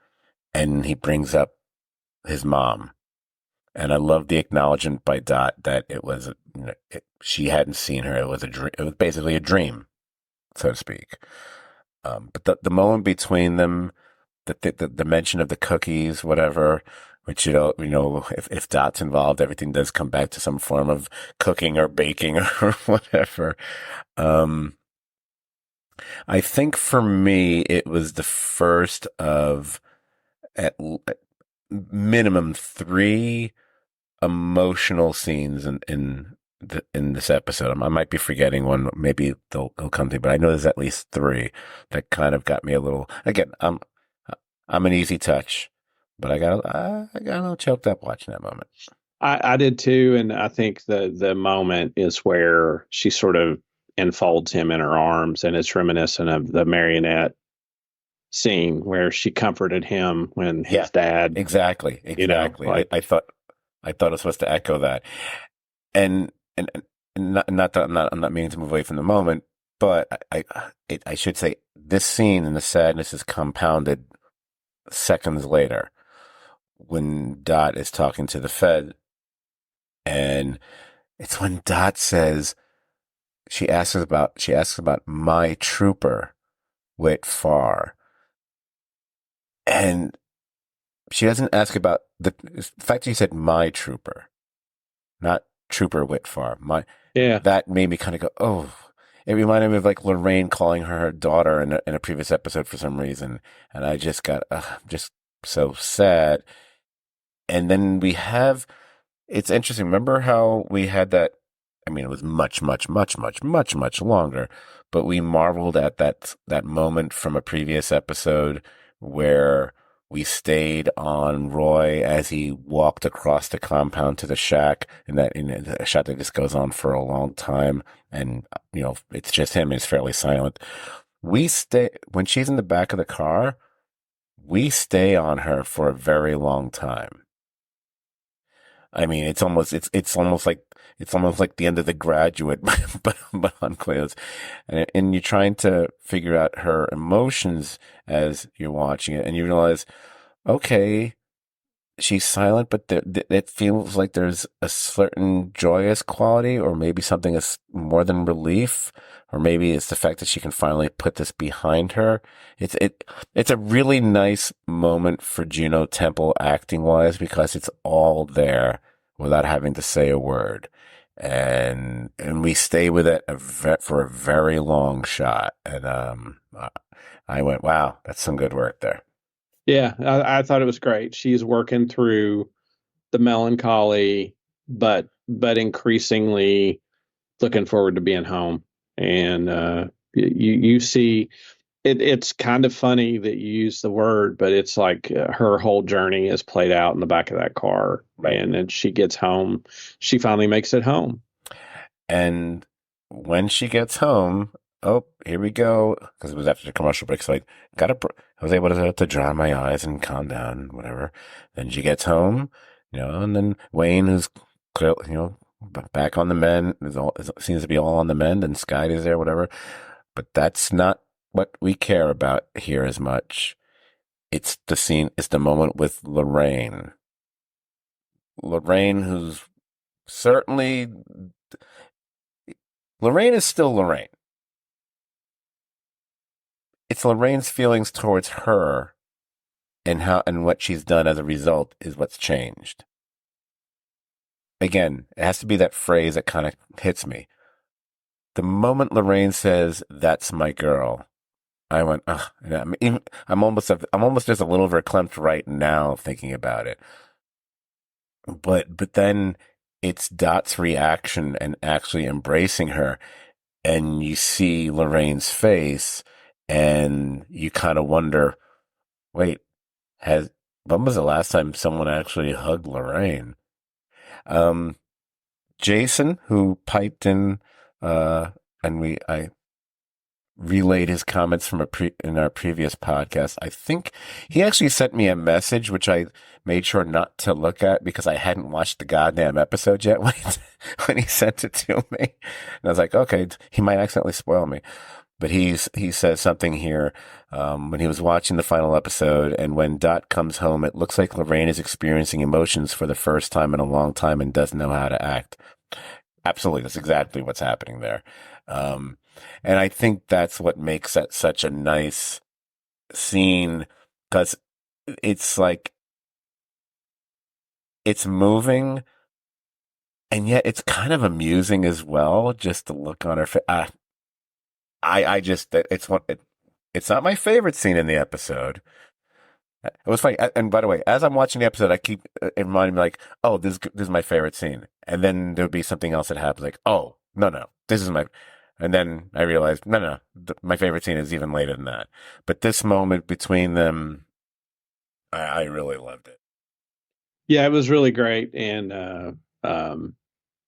and he brings up his mom. And I love the acknowledgement by Dot that it was, she hadn't seen her. It was a dream. It was basically a dream, so to speak. But the moment between them, the mention of the cookies, whatever, which, if Dot's involved, everything does come back to some form of cooking or baking or whatever. I think for me, it was the first of at minimum 3 emotional scenes in this episode. I might be forgetting one. Maybe they'll come to me, but I know there's at least 3 that kind of got me a little. Again, I'm an easy touch, but I got a little choked up watching that moment. I did too, and I think the moment is where she sort of enfolds him in her arms, and it's reminiscent of the marionette scene where she comforted him when his dad. Exactly. I thought I was supposed to echo that, and not that I'm not meaning to move away from the moment, but I should say this scene and the sadness is compounded seconds later when Dot is talking to the Fed, and it's when Dot says she asks about my trooper, Whit Farr, and she doesn't ask about the fact she said my trooper, not Trooper Whit Farr. That made me kind of go, oh. It reminded me of like Lorraine calling her daughter in a previous episode for some reason, and I just got just so sad. And then it's interesting. Remember how we had that? I mean, it was much, much, much, much, much, much longer, but we marveled at that moment from a previous episode where We stayed on Roy as he walked across the compound to the shack, and that in a shot that just goes on for a long time. And it's just him. It's fairly silent. We stay when she's in the back of the car. We stay on her for a very long time. I mean, it's almost like the end of The Graduate, but on Cleo's, and you're trying to figure out her emotions as you're watching it, and you realize, okay, she's silent, but it feels like there's a certain joyous quality, or maybe something is more than relief, or maybe it's the fact that she can finally put this behind her. It's a really nice moment for Juno Temple acting wise because it's all there without having to say a word, and we stay with it for a very long shot, and I went, wow, that's some good work there. Yeah, I thought it was great. She's working through the melancholy, but increasingly looking forward to being home. And you see, it's kind of funny that you use the word, but it's like her whole journey is played out in the back of that car, Right. and then she gets home. She finally makes it home. And when she gets home, oh, here we go. Because it was after the commercial break. So I was able to dry my eyes and calm down, whatever. Then she gets home, and then Wayne, who's clearly, back on the mend, seems to be all on the mend, and Scott is there, whatever. But that's not what we care about here as much. It's the scene, it's the moment with Lorraine. Lorraine, who's certainly, Lorraine is still Lorraine. It's Lorraine's feelings towards her and what she's done as a result is what's changed. Again, it has to be that phrase that kind of hits me. The moment Lorraine says, "That's my girl," I went, ugh. I'm almost just a little verklempt right now thinking about it. But then it's Dot's reaction and actually embracing her, and you see Lorraine's face, and you kind of wonder, wait, when was the last time someone actually hugged Lorraine? Um, Jason, who piped in, and I relayed his comments from in our previous podcast. I think he actually sent me a message, which I made sure not to look at because I hadn't watched the goddamn episode yet when he sent it to me. And I was like, okay, he might accidentally spoil me. But he says something here when he was watching the final episode, and when Dot comes home, it looks like Lorraine is experiencing emotions for the first time in a long time and doesn't know how to act. Absolutely, that's exactly what's happening there. And I think that's what makes that such a nice scene, because it's like, it's moving, and yet it's kind of amusing as well, just to look on her face. I just, it's not my favorite scene in the episode. It was funny. And by the way, as I'm watching the episode, I keep it reminding me like, oh, this is my favorite scene. And then there'll be something else that happens like, oh, no, this is my, and then I realized, no, my favorite scene is even later than that. But this moment between them, I really loved it. Yeah, it was really great, and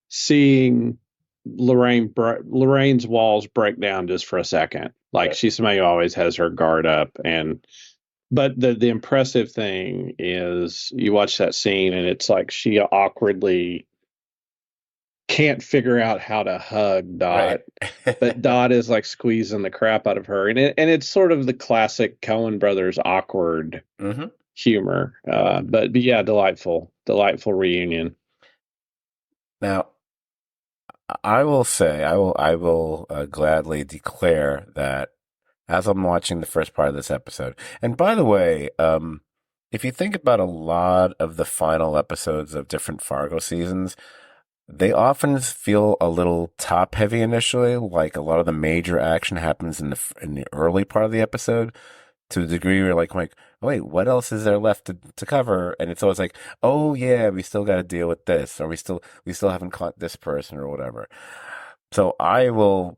seeing Lorraine's walls break down just for a second. Like, Right. she's somebody who always has her guard up, and but the impressive thing is you watch that scene and it's like she awkwardly can't figure out how to hug Dot, Right. but Dot is like squeezing the crap out of her, and it's sort of the classic Coen Brothers awkward hmm humor. But yeah, delightful reunion. Now, I will say, I will gladly declare that as I'm watching the first part of this episode. And by the way, if you think about a lot of the final episodes of different Fargo seasons, they often feel a little top heavy initially. Like a lot of the major action happens in the early part of the episode, to the degree where like, oh, wait, what else is there left to cover? And it's always like, oh yeah, we still got to deal with this, or we still haven't caught this person or whatever. So I will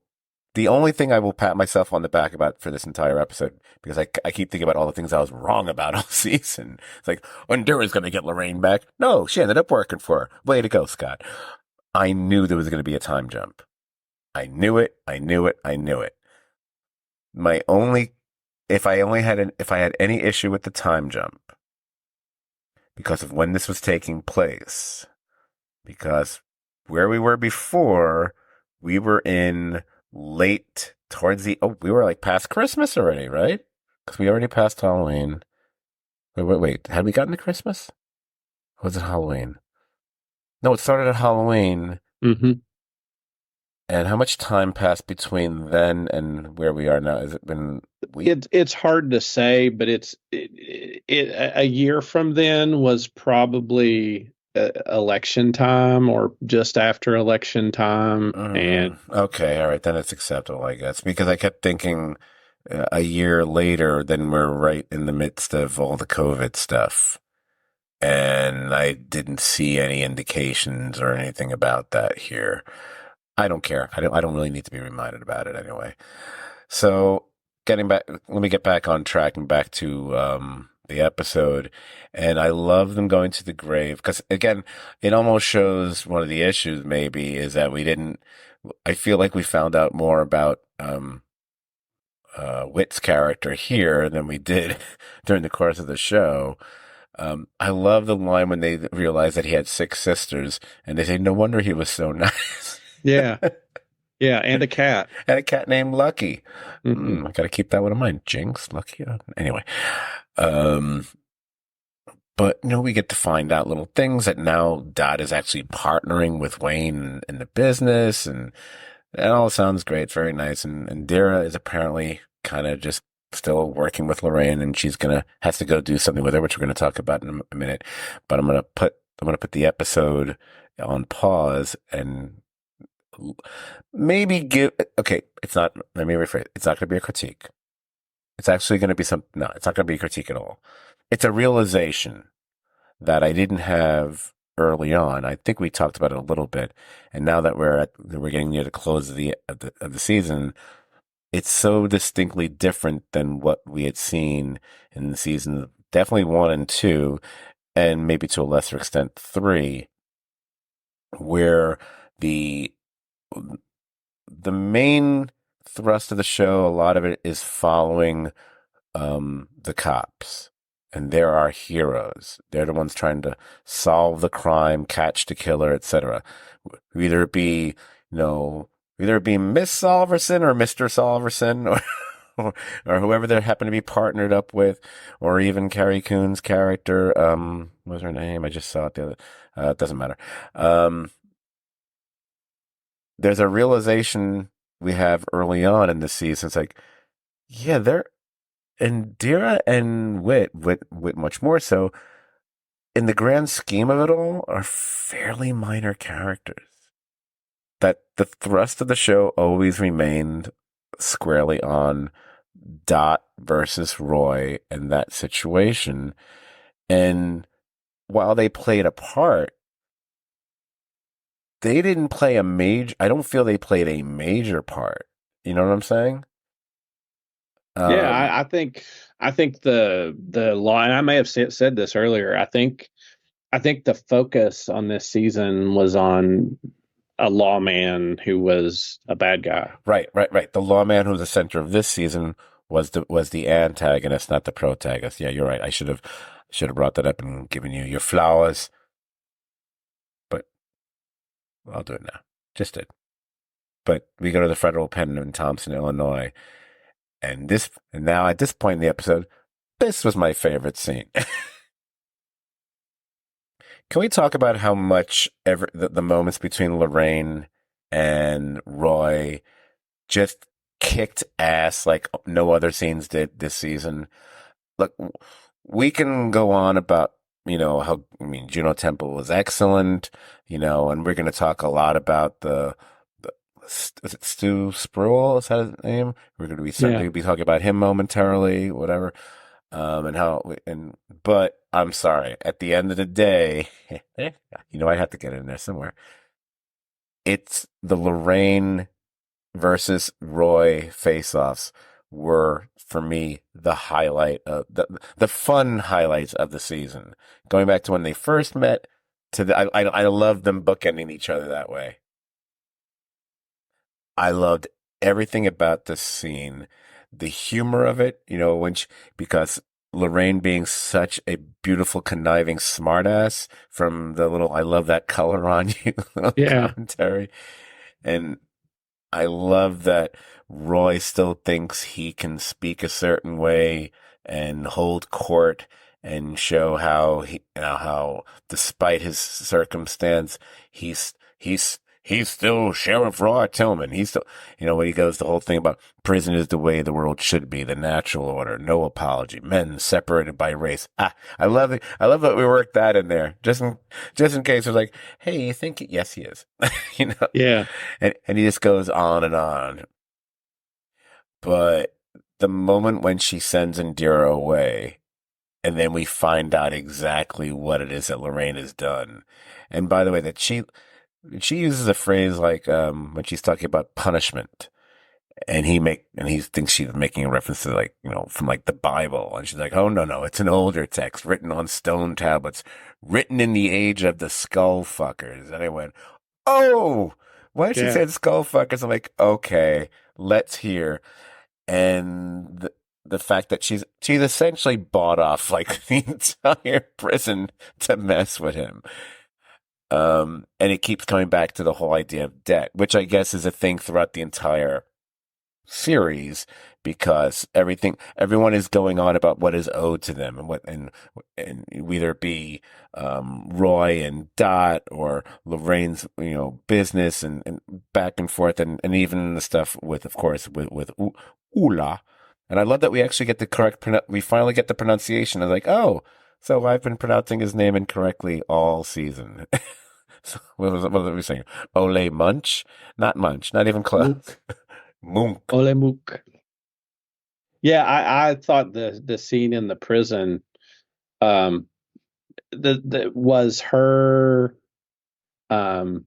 The only thing I will pat myself on the back about for this entire episode, because I keep thinking about all the things I was wrong about all season. It's like, Endura's going to get Lorraine back. No, she ended up working for her. Way to go, Scott. I knew there was going to be a time jump. I knew it. I knew it. I knew it. My only, if I had any issue with the time jump, because of when this was taking place, because where we were before, we were in late towards we were like past Christmas already, right? Because we already passed Halloween. Wait, had we gotten to Christmas? Or was it Halloween? No, it started at Halloween. Mm-hmm. And how much time passed between then and where we are now? Has it been weeks? It's hard to say, but a year from then was probably election time or just after election time, and Okay, all right, then it's acceptable, I guess, because I kept thinking a year later, then we're right in the midst of all the COVID stuff, and I didn't see any indications or anything about that here. I don't care. I don't really need to be reminded about it anyway. So getting back, let me get back on track and back to the episode. And I love them going to the grave because, again, it almost shows one of the issues maybe is that we didn't. I feel like we found out more about Whit's character here than we did during the course of the show. I love the line when they realized that he had 6 sisters, and they say, "No wonder he was so nice." yeah, yeah, and a cat. And a cat named Lucky. Mm-hmm. I got to keep that one in mind. Jinx, Lucky. Anyway, um, but we get to find out little things that now Dot is actually partnering with Wayne in the business, and it all sounds great. It's very nice. And Dara is apparently kind of just still working with Lorraine, and she's has to go do something with her, which we're gonna talk about in a minute. But I'm gonna put the episode on pause and maybe okay, it's not, let me rephrase, it's not going to be a critique. It's actually going to be no, it's not going to be a critique at all. It's a realization that I didn't have early on. I think we talked about it a little bit. And now that we're getting near the close of the season, it's so distinctly different than what we had seen in the season, definitely 1 and 2, and maybe to a lesser extent 3, where the main thrust of the show, a lot of it is following the cops. And they're our heroes. They're the ones trying to solve the crime, catch the killer, etc. Either it be, Miss Solverson or Mr. Solverson or whoever they happen to be partnered up with, or even Carrie Coon's character. What was her name? I just saw it the other. It doesn't matter. There's a realization we have early on in the season. It's like, yeah, and Dira and Whit much more so, in the grand scheme of it all, are fairly minor characters. That the thrust of the show always remained squarely on Dot versus Roy and that situation. And while they played a part, they didn't play I don't feel they played a major part. You know what I'm saying? Yeah, I think the law, and I may have said this earlier. I think the focus on this season was on a lawman who was a bad guy. Right. The lawman who's the center of this season was the antagonist, not the protagonist. Yeah, you're right. I should have brought that up and given you your flowers, but I'll do it now. Just did. But we go to the federal pen in Thompson, Illinois, and now at this point in the episode, this was my favorite scene. Can we talk about how much the moments between Lorraine and Roy just kicked ass like no other scenes did this season? Look, we can go on about, Juno Temple was excellent, and we're going to talk a lot about is it Stu Spruill? Is that his name? We're going to be certainly be talking about him momentarily, whatever. But I'm sorry, at the end of the day, I have to get in there somewhere. It's the Lorraine versus Roy face-offs were for me the highlight of the fun highlights of the season. Going back to when they first met to I love them bookending each other that way. I loved everything about this scene, the humor of it, because Lorraine being such a beautiful, conniving smartass from the little "I love that color on you" Yeah. commentary, and I love that Roy still thinks he can speak a certain way and hold court and show how despite his circumstance, he's still Sheriff Roy Tillman. He's still, when he goes the whole thing about prison is the way the world should be, the natural order, no apology, men separated by race. I love it. I love that we worked that in there, just in case it's like, hey, you think yes, he is, you know. Yeah. And he just goes on and on. But the moment when she sends Indira away, and then we find out exactly what it is that Lorraine has done. And by the way, that she uses a phrase like when she's talking about punishment, and he thinks she's making a reference to, like, from like the Bible, and she's like, oh no, it's an older text written on stone tablets, written in the age of the skull fuckers. And I went, oh, when she Yeah. said skull fuckers, I'm like, okay, let's hear. And the fact that she's essentially bought off like the entire prison to mess with him. And it keeps coming back to the whole idea of debt, which I guess is a thing throughout the entire series, because everyone is going on about what is owed to them, and whether it be Roy and Dot or Lorraine's business, and back and forth, and even the stuff with, of course, with Ula. And I love that we actually get we finally get the pronunciation. I was like, oh, so I've been pronouncing his name incorrectly all season. So what was we saying? Ole Munch? Not Munch, not even close. Mook. Munk. Ole Mook. Yeah, I thought the scene in the prison, um, the was her, for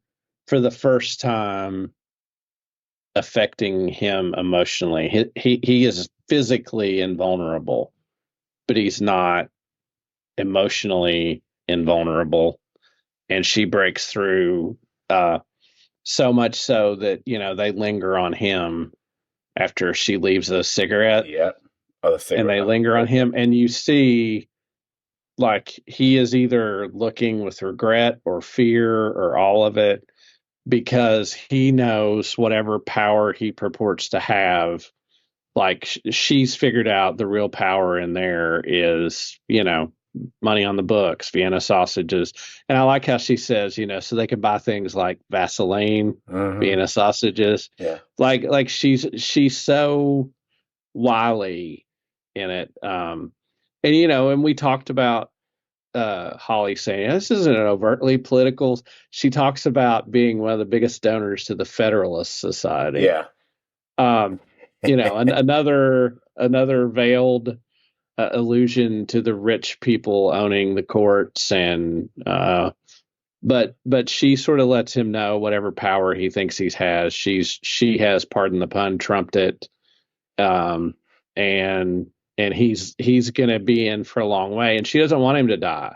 the first time affecting him emotionally. He is physically invulnerable, but he's not emotionally invulnerable. And she breaks through, so much so that they linger on him after she leaves the cigarette. Yeah. Oh, the cigarette. And they linger on him, and you see, like, he is either looking with regret or fear or all of it, because he knows whatever power he purports to have, like, she's figured out the real power in there is, money on the books, Vienna sausages. And I like how she says, so they can buy things like Vaseline, Vienna sausages. Yeah. Like she's so wily in it. And we talked about Holly saying this isn't an overtly political. She talks about being one of the biggest donors to the Federalist Society. Yeah. Another veiled allusion to the rich people owning the courts, and but she sort of lets him know whatever power he thinks he has. She has, pardon the pun, trumped it, and he's going to be in for a long way. And she doesn't want him to die.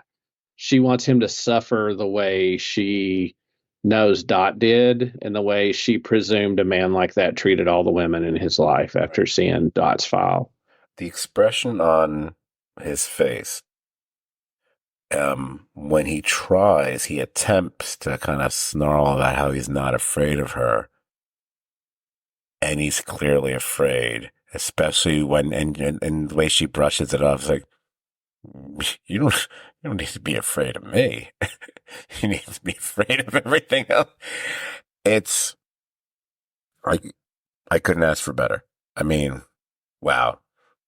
She wants him to suffer the way she knows Dot did, and the way she presumed a man like that treated all the women in his life after seeing Dot's file. The expression on his face, when he attempts to kind of snarl about how he's not afraid of her, and he's clearly afraid, especially when and the way she brushes it off. It's like, you don't need to be afraid of me. You need to be afraid of everything else. It's like, I couldn't ask for better. I mean, wow.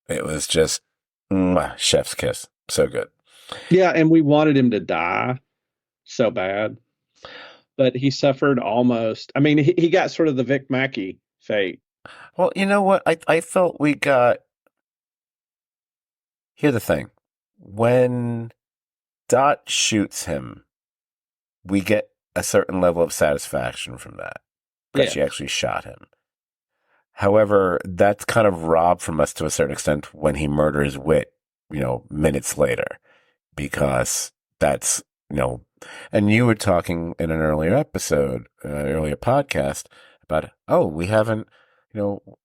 It was just chef's kiss. So good. Yeah, and we wanted him to die so bad, but he suffered almost. I mean, he got sort of the Vic Mackey fate. Well, you know what? I felt we got. Here's the thing. When Dot shoots him, we get a certain level of satisfaction from that, because she actually shot him. However, that's kind of robbed from us to a certain extent when he murders Wit, minutes later, because that's, you know, and you were talking in an earlier episode, earlier podcast about, oh, we haven't,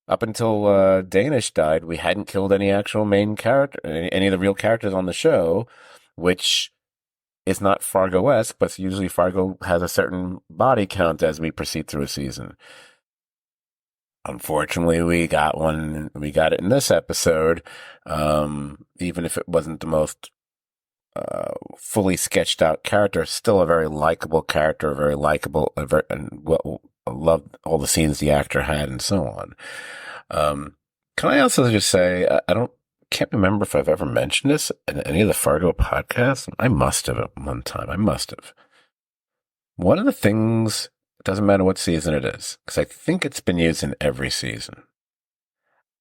up until Danish died, we hadn't killed any actual main character, any of the real characters on the show, which is not Fargo-esque, but usually Fargo has a certain body count as we proceed through a season. Unfortunately, we got one. We got it in this episode, even if it wasn't the most fully sketched out character. Still a very likable character, very likable, and well, I loved all the scenes the actor had, and so on. Can I also just say can't remember if I've ever mentioned this in any of the Fargo podcasts. I must have at one time. I must have. One of the things, it doesn't matter what season it is, because I think it's been used in every season.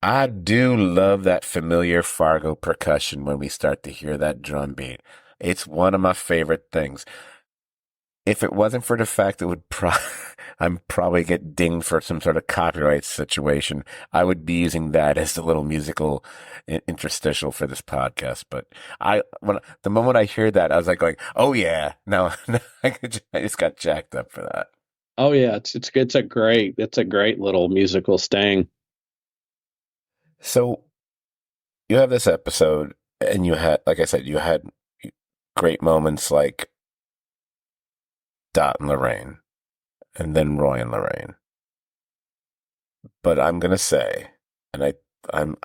I do love that familiar Fargo percussion when we start to hear that drum beat. It's one of my favorite things. If it wasn't for the fact it would I'm probably get dinged for some sort of copyright situation, I would be using that as the little musical interstitial for this podcast. But the moment I hear that, I was like going, "Oh yeah!" Now I just got jacked up for that. Oh yeah, it's a great little musical sting. So you have this episode, and you had, like I said, you had great moments like Dot and Lorraine, and then Roy and Lorraine. But I'm gonna say, and I'm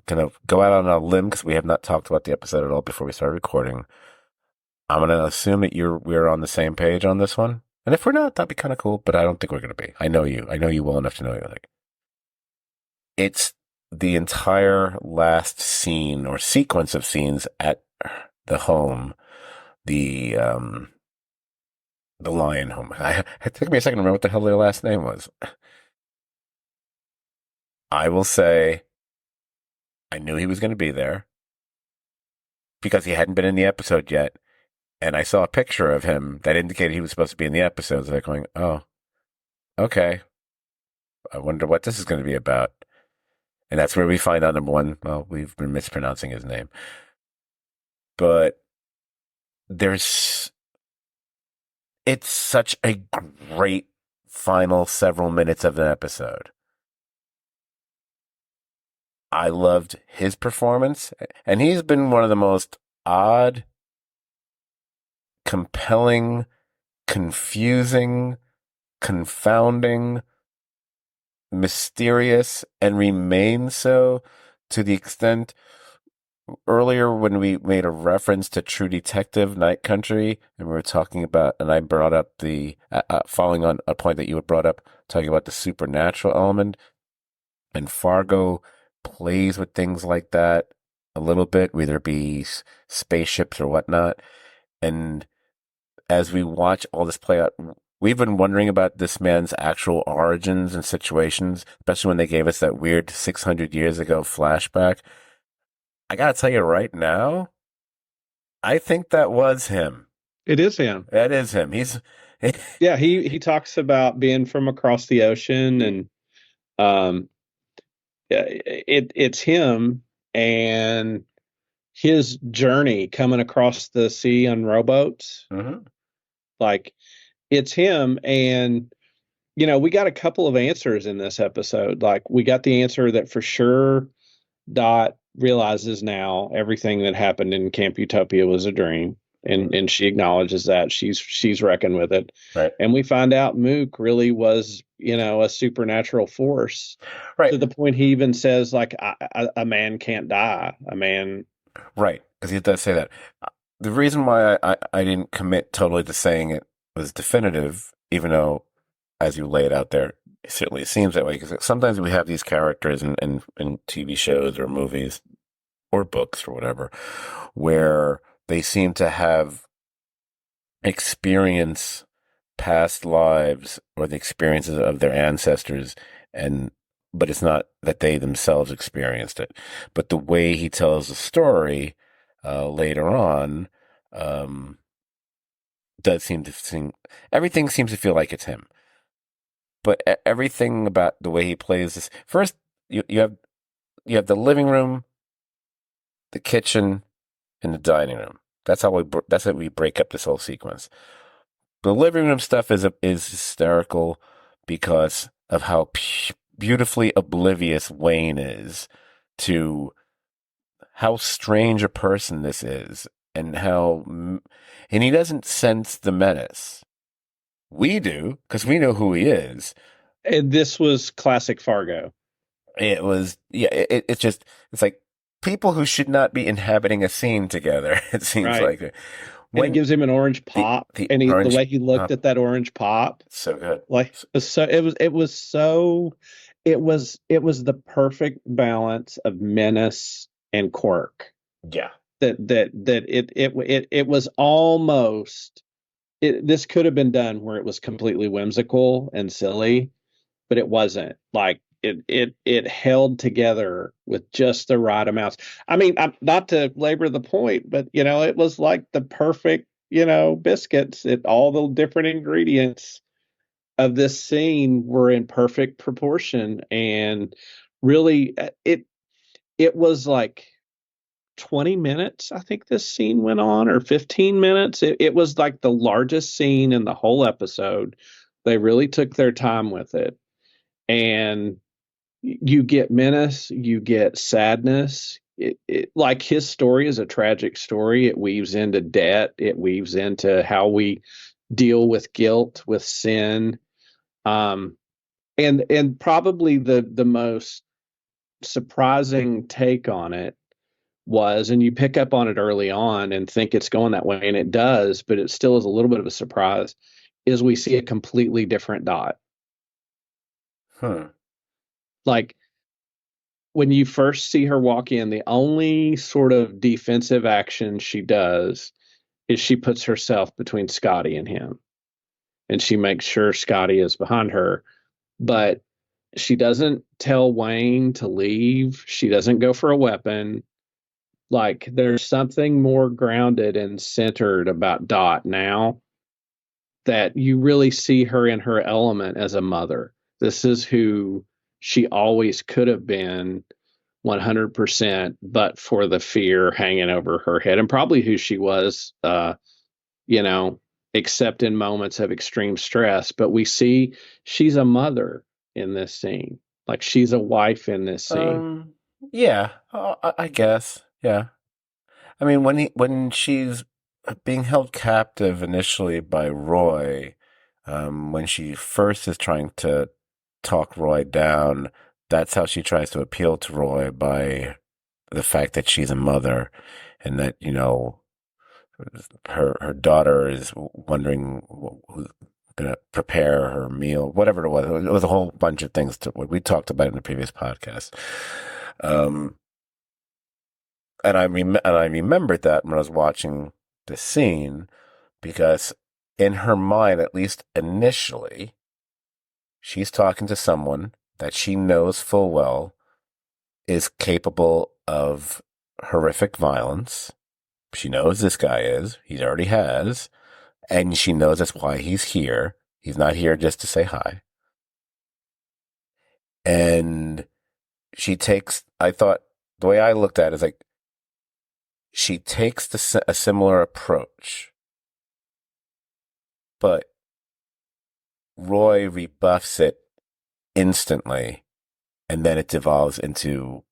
gonna go out on a limb because we have not talked about the episode at all before we start recording. I'm gonna assume that we're on the same page on this one, and if we're not, that'd be kind of cool. But I don't think we're gonna be. I know you well enough to know you. Like, it's the entire last scene or sequence of scenes at the home, the Lion home. It took me a second to remember what the hell their last name was. I will say I knew he was going to be there because he hadn't been in the episode yet. And I saw a picture of him that indicated he was supposed to be in the episode. So they're going, oh, okay. I wonder what this is going to be about. And that's where we find out, number one, well, we've been mispronouncing his name. But it's such a great final several minutes of an episode. I loved his performance, and he's been one of the most odd, compelling, confusing, confounding, mysterious, and remains so, to the extent earlier when we made a reference to True Detective Night Country, and we were talking about, and I brought up the, following on a point that you had brought up, talking about the supernatural element, and Fargo plays with things like that a little bit, whether it be spaceships or whatnot. And as we watch all this play out, we've been wondering about this man's actual origins and situations, especially when they gave us that weird 600 years ago flashback. I gotta tell you right now, I think that was him. It is him. That is him. Yeah, he talks about being from across the ocean, and it's him and his journey coming across the sea on rowboats. Mm-hmm. Like, it's him, and we got a couple of answers in this episode. Like, we got the answer that for sure Dot realizes now everything that happened in Camp Utopia was a dream, and she acknowledges that she's reckoned with it. Right. And we find out Mook really was a supernatural force, right, to the point he even says, like, a man can't die, a man. Right, because he does say that. The reason why I didn't commit totally to saying it was definitive, even though, as you lay it out there, it certainly seems that way, because sometimes we have these characters in TV shows or movies or books or whatever, where they seem to have experience past lives or the experiences of their ancestors, but it's not that they themselves experienced it. But the way he tells the story later on does seem everything seems to feel like it's him. but everything about the way he plays this. First, you have the living room, the kitchen, and the dining room. That's how we break up this whole sequence. The living room stuff is hysterical because of how beautifully oblivious Wayne is to how strange a person this is, and and he doesn't sense the menace. We do, because we know who he is. And this was classic Fargo. It was, yeah, it's like people who should not be inhabiting a scene together. It seems Right. like And he when gives him an orange the pop, the and the orange way he looked pop, at that orange pop, so good. like so it was the perfect balance of menace and quirk. Yeah. It was almost this could have been done where it was completely whimsical and silly, but it wasn't. Like it held together with just the right amounts. I mean, not to labor the point, but it was like the perfect, biscuits. All the different ingredients of this scene were in perfect proportion, and really, it was like 20 minutes, I think this scene went on, or 15 minutes. It was like the largest scene in the whole episode. They really took their time with it. And you get menace, you get sadness. Like his story is a tragic story. It weaves into debt, it weaves into how we deal with guilt, with sin. Um, and probably the most surprising take on it was, and you pick up on it early on and think it's going that way, and it does, but it still is a little bit of a surprise, is we see a completely different Dot. Hmm. Like when you first see her walk in, the only sort of defensive action she does is she puts herself between Scotty and him, and she makes sure Scotty is behind her. But she doesn't tell Wayne to leave. She doesn't go for a weapon. Like there's something more grounded and centered about Dot now, that you really see her in her element as a mother. This is who she always could have been 100%, but for the fear hanging over her head, and probably who she was, you know, except in moments of extreme stress. But we see she's a mother in this scene, like she's a wife in this scene. Um, yeah, I guess. Yeah. I mean, when she's being held captive initially by Roy, when she first is trying to talk Roy down, that's how she tries to appeal to Roy, by the fact that she's a mother, and that, her daughter is wondering who's gonna prepare her meal, whatever it was. It was a whole bunch of things to what we talked about in the previous podcast. Um, and I remembered that when I was watching the scene, because in her mind, at least initially, she's talking to someone that she knows full well is capable of horrific violence. She knows this guy is. He already has. And she knows that's why he's here. He's not here just to say hi. And I thought, the way I looked at it is like, she takes a similar approach, but Roy rebuffs it instantly, and then it devolves into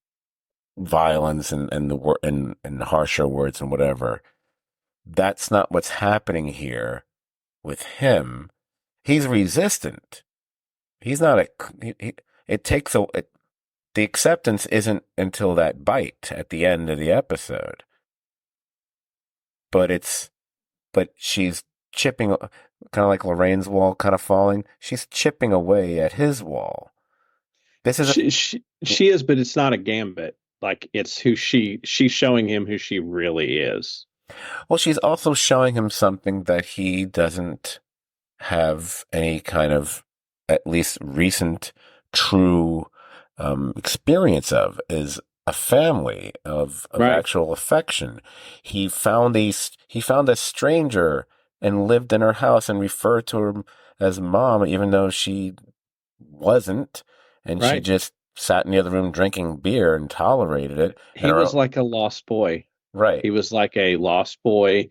violence and harsher words and whatever. That's not what's happening here with him. He's resistant. He's not it takes the acceptance isn't until that bite at the end of the episode. But she's chipping, kind of like Lorraine's wall kind of falling. She's chipping away at his wall. This is She is, but it's not a gambit. Like it's who she's showing him who she really is. well, she's also showing him something that he doesn't have any kind of, at least recent, true experience of, is a family of Right. actual affection. He found a stranger and lived in her house and referred to her as mom, even though she wasn't, and she Right. just sat in the other room drinking beer and tolerated it. And He was like a lost boy. right, He was like a lost boy,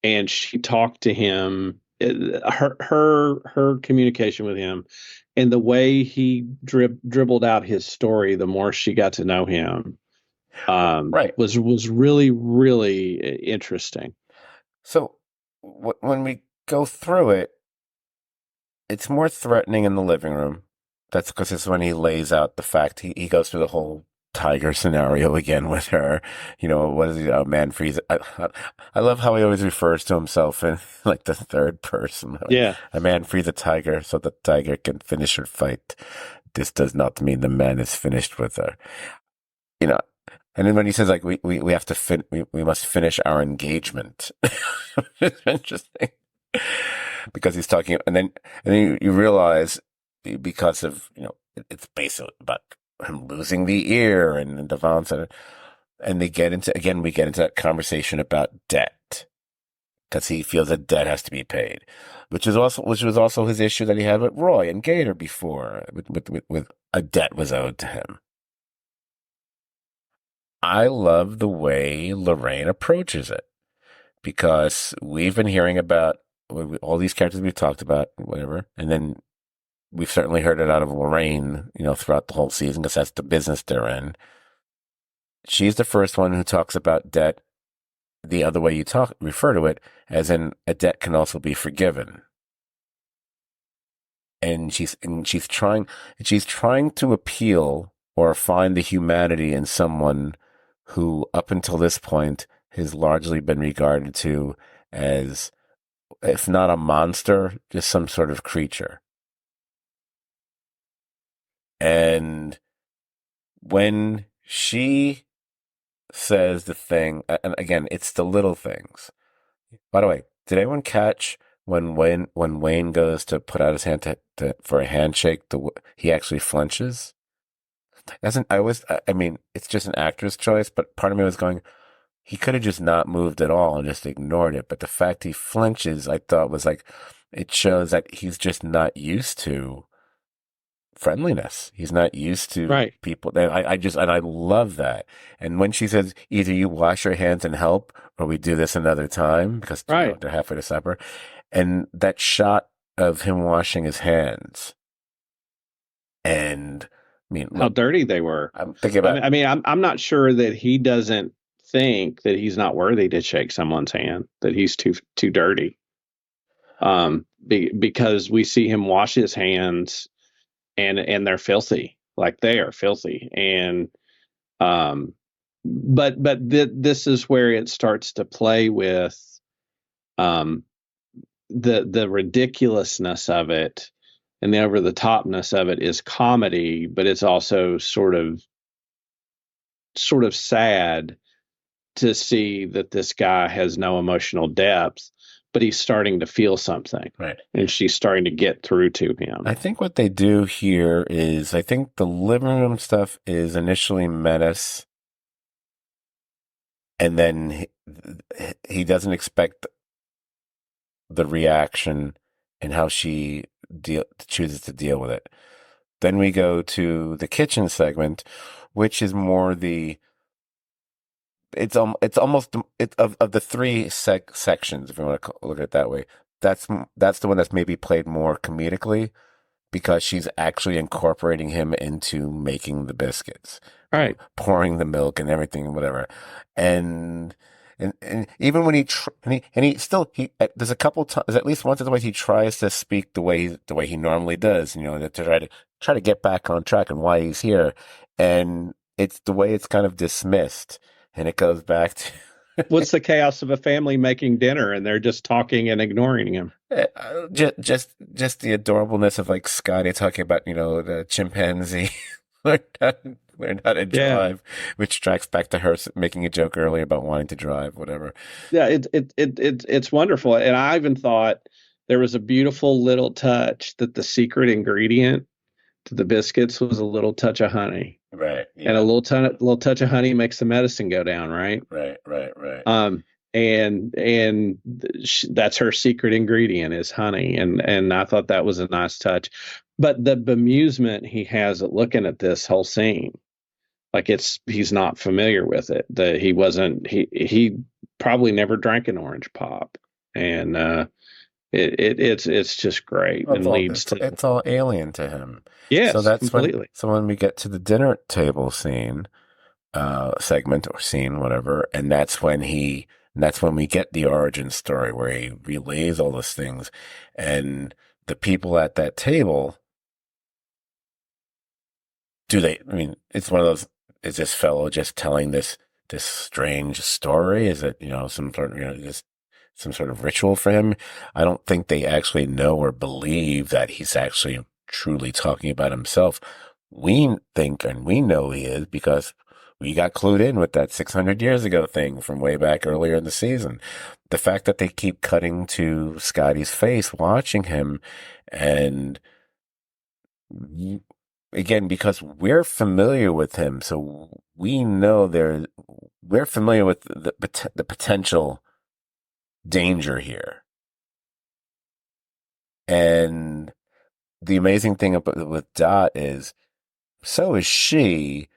and she talked to him. Her communication with him, and the way he dribbled out his story, the more she got to know him, right. was really really interesting. So when we go through it, it's more threatening in the living room. That's because it's when he lays out the fact he goes through the whole tiger scenario again with her. You know, what is he? A man freeze. I love how he always refers to himself in like the third person. Like, Yeah, a man frees a tiger so the tiger can finish her fight. This does not mean the man is finished with her. You know, and then when he says like we have to we must finish our engagement. It's interesting because he's talking, and then you realize because of it's basically about him losing the ear and the violence and they get into again we get into that conversation about debt because he feels that debt has to be paid, which was also his issue that he had with Roy and Gator before with a debt was owed to him. I love the way Lorraine approaches it because we've been hearing about all these characters we've talked about, whatever, and then we've certainly heard it out of Lorraine, throughout the whole season because that's the business they're in. She's the first one who talks about debt the other way you refer to it, as in a debt can also be forgiven. And she's trying to appeal or find the humanity in someone who up until this point has largely been regarded to as, if not a monster, just some sort of creature. And when she says the thing, and again, it's the little things. By the way, did anyone catch when Wayne goes to put out his hand for a handshake, he actually flinches? I mean, it's just an actor's choice, but part of me was going, he could have just not moved at all and just ignored it. But the fact he flinches, I thought was like, it shows that he's just not used to friendliness. He's not used to right, people. And I love that. And when she says, either you wash your hands and help, or we do this another time, because right. they're halfway to supper, and that shot of him washing his hands, and I mean, How look, dirty they were. I'm thinking I about, mean, I'm not sure that he doesn't think that he's not worthy to shake someone's hand, that he's too dirty. Because we see him wash his hands and they're filthy, like they are filthy. And this is where it starts to play with um the ridiculousness of it, and the over the topness of it is comedy, but it's also sort of sad to see that this guy has no emotional depth, but he's starting to feel something, right. and she's starting to get through to him. I think what they do here is, I think the living room stuff is initially menace, and then he doesn't expect the reaction and how she chooses to deal with it. Then we go to the kitchen segment, which is more it's almost of the three sections, if you want to look at it that way. That's the one that's maybe played more comedically because she's actually incorporating him into making the biscuits, Right, pouring the milk and everything and whatever. And and even when he still there's a couple times, at least once or twice, he tries to speak the way he normally does, to try to get back on track and why he's here. And it's the way it's kind of dismissed, and it goes back to what's the chaos of a family making dinner and they're just talking and ignoring him? just the adorableness of like Scotty talking about the chimpanzee learned how to Yeah, drive, which tracks back to her making a joke earlier about wanting to drive, whatever. yeah, it's wonderful. And I even thought there was a beautiful little touch that the secret ingredient to the biscuits was a little touch of honey, Right. and a Yeah. little touch of honey makes the medicine go down, right? Right. Right. Right. And that's her secret ingredient is honey, and I thought that was a nice touch. but the bemusement he has at looking at this whole scene, like he's not familiar with it. He probably never drank an orange pop, and it's just great Well, and leads to it's all alien to him. So yes, that's when completely. so when we get to the dinner table scene, segment or scene, whatever, and that's when we get the origin story where he relays all those things, and the people at that table, I mean, it's one of those, is this fellow just telling this strange story? Is it, some sort of, just some sort of ritual for him? I don't think they actually know or believe that he's actually truly talking about himself. We think and we know he is because we got clued in with that 600 years ago thing from way back earlier in the season. The fact that they keep cutting to Scotty's face, watching him, and again, because we're familiar with him, so we know we're familiar with the potential danger here. And the amazing thing about with Dot is, so is she,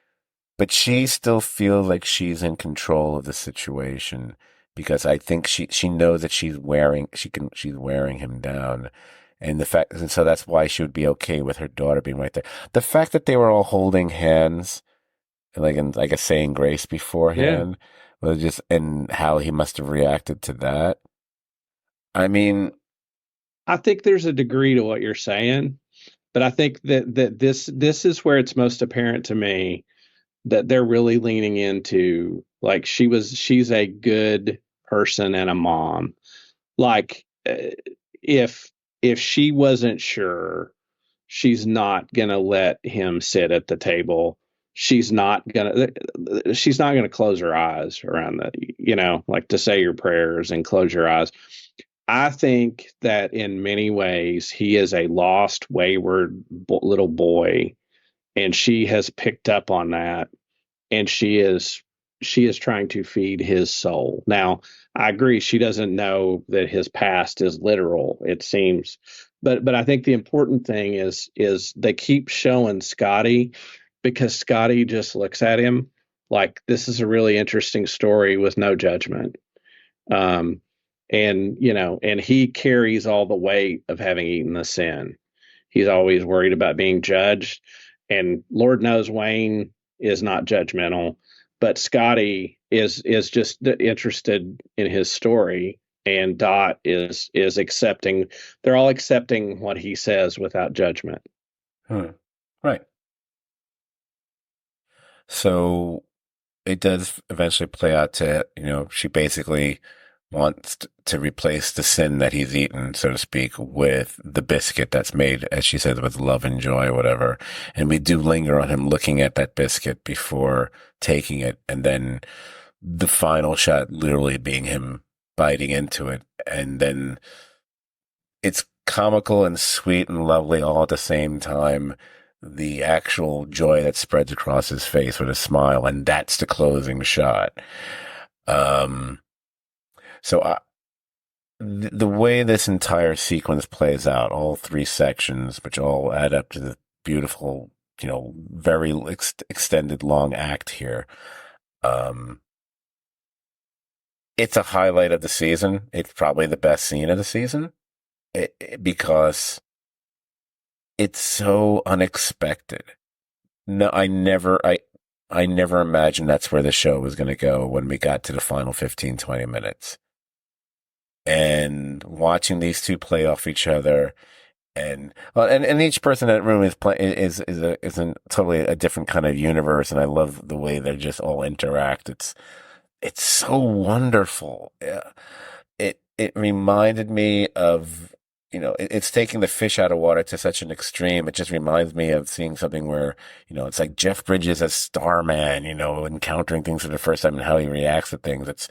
but she still feels like she's in control of the situation because I think she knows that she's wearing him down. And so that's why she would be okay with her daughter being right there. The fact that they were all holding hands, like a saying grace Yeah. beforehand, was just, and how he must have reacted to that. I mean, I think there's a degree to what you're saying, but I think that this is where it's most apparent to me that they're really leaning into, like, she's a good person and a mom. Like, if she wasn't sure, she's not gonna let him sit at the table. She's not gonna close her eyes around like to say your prayers and close your eyes. I think that in many ways he is a lost, wayward little boy, and she has picked up on that, and she is trying to feed his soul. Now, I agree she doesn't know that his past is literal, it seems. But I think the important thing is they keep showing Scotty, because Scotty just looks at him like this is a really interesting story with no judgment. Um and he carries all the weight of having eaten the sin. He's always worried about being judged. And Lord knows Wayne is not judgmental, but Scotty is just interested in his story, and Dot is accepting. They're all accepting what he says without judgment. hmm, right. So it does eventually play out to, she basically wants to replace the sin that he's eaten, so to speak, with the biscuit that's made, as she said, with love and joy or whatever. And we do linger on him looking at that biscuit before taking it. And then the final shot literally being him biting into it. And then it's comical and sweet and lovely all at the same time. The actual joy that spreads across his face with a smile, and that's the closing shot. Um, so the way this entire sequence plays out, all three sections, which all add up to the beautiful, very extended long act here. Um, it's a highlight of the season. It's probably the best scene of the season because it's so unexpected. No, I never imagined that's where the show was going to go when we got to the final 15, 20 minutes. And watching these two play off each other, and each person in that room is in totally a different kind of universe, and I love the way they just all interact. It's so wonderful. Yeah. It reminded me of, it's taking the fish out of water to such an extreme. It just reminds me of seeing something where, it's like Jeff Bridges as Starman, encountering things for the first time and how he reacts to things. It's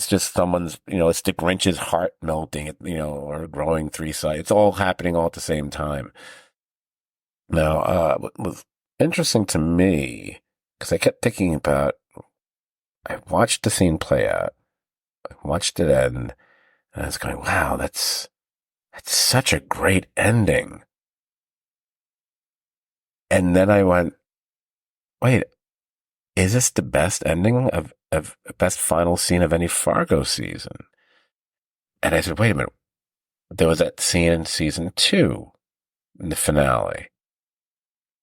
just someone's, it's the Grinch's heart melting, or growing three sides. It's all happening all at the same time. Now, what was interesting to me, because I kept thinking about, I watched the scene play out, I watched it end, and I was going, wow, That's such a great ending. And then I went, wait, is this the best ending of best final scene of any Fargo season? And I said, wait a minute. There was that scene in season 2 in the finale.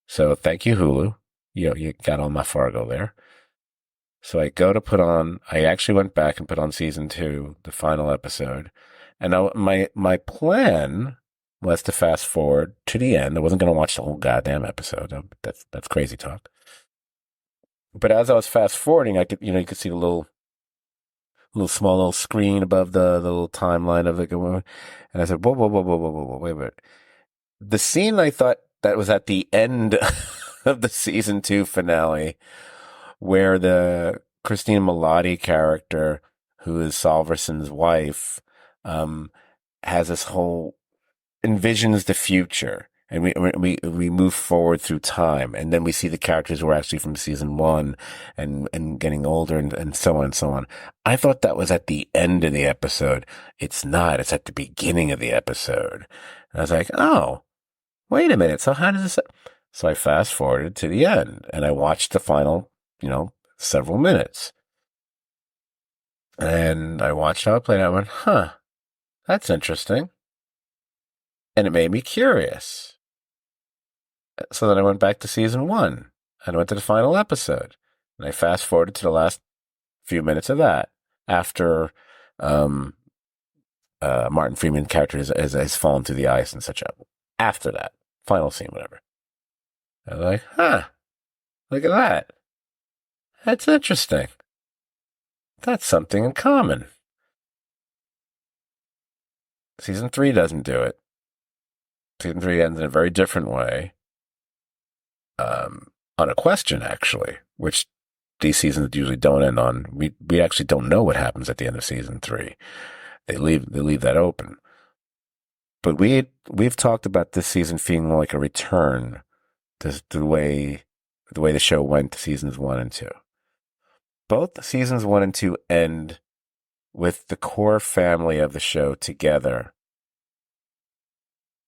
So thank you, Hulu. You got on my Fargo there. So I actually went back and put on season 2, the final episode. And my plan was to fast forward to the end. I wasn't going to watch the whole goddamn episode. That's crazy talk. But as I was fast forwarding, you could see the little screen above the little timeline of it. And I said, whoa, whoa, whoa, whoa, whoa, whoa, whoa, wait a minute. The scene I thought that was at the end of the season 2 finale, where the Christina Milioti character, who is Solverson's wife, has this whole envisions the future, and we move forward through time, and then we see the characters who are actually from season 1 and getting older and so on and so on. I thought that was at the end of the episode. It's not. It's at the beginning of the episode. And I was like, oh, wait a minute. So how does this? So I fast forwarded to the end, and I watched the final, several minutes. And I watched how it played out. I went, huh, that's interesting. And it made me curious. So then I went back to season 1 and went to the final episode. And I fast forwarded to the last few minutes of that after Martin Freeman character has fallen through the ice and such. After that, final scene, whatever. I was like, huh, look at that. That's interesting. That's something in common. Season 3 doesn't do it. Season 3 ends in a very different way. On a question, actually, which these seasons usually don't end on. We actually don't know what happens at the end of season 3. They leave that open. But we've talked about this season feeling more like a return to the way the show went to seasons 1 and 2. Both seasons 1 and 2 end with the core family of the show together,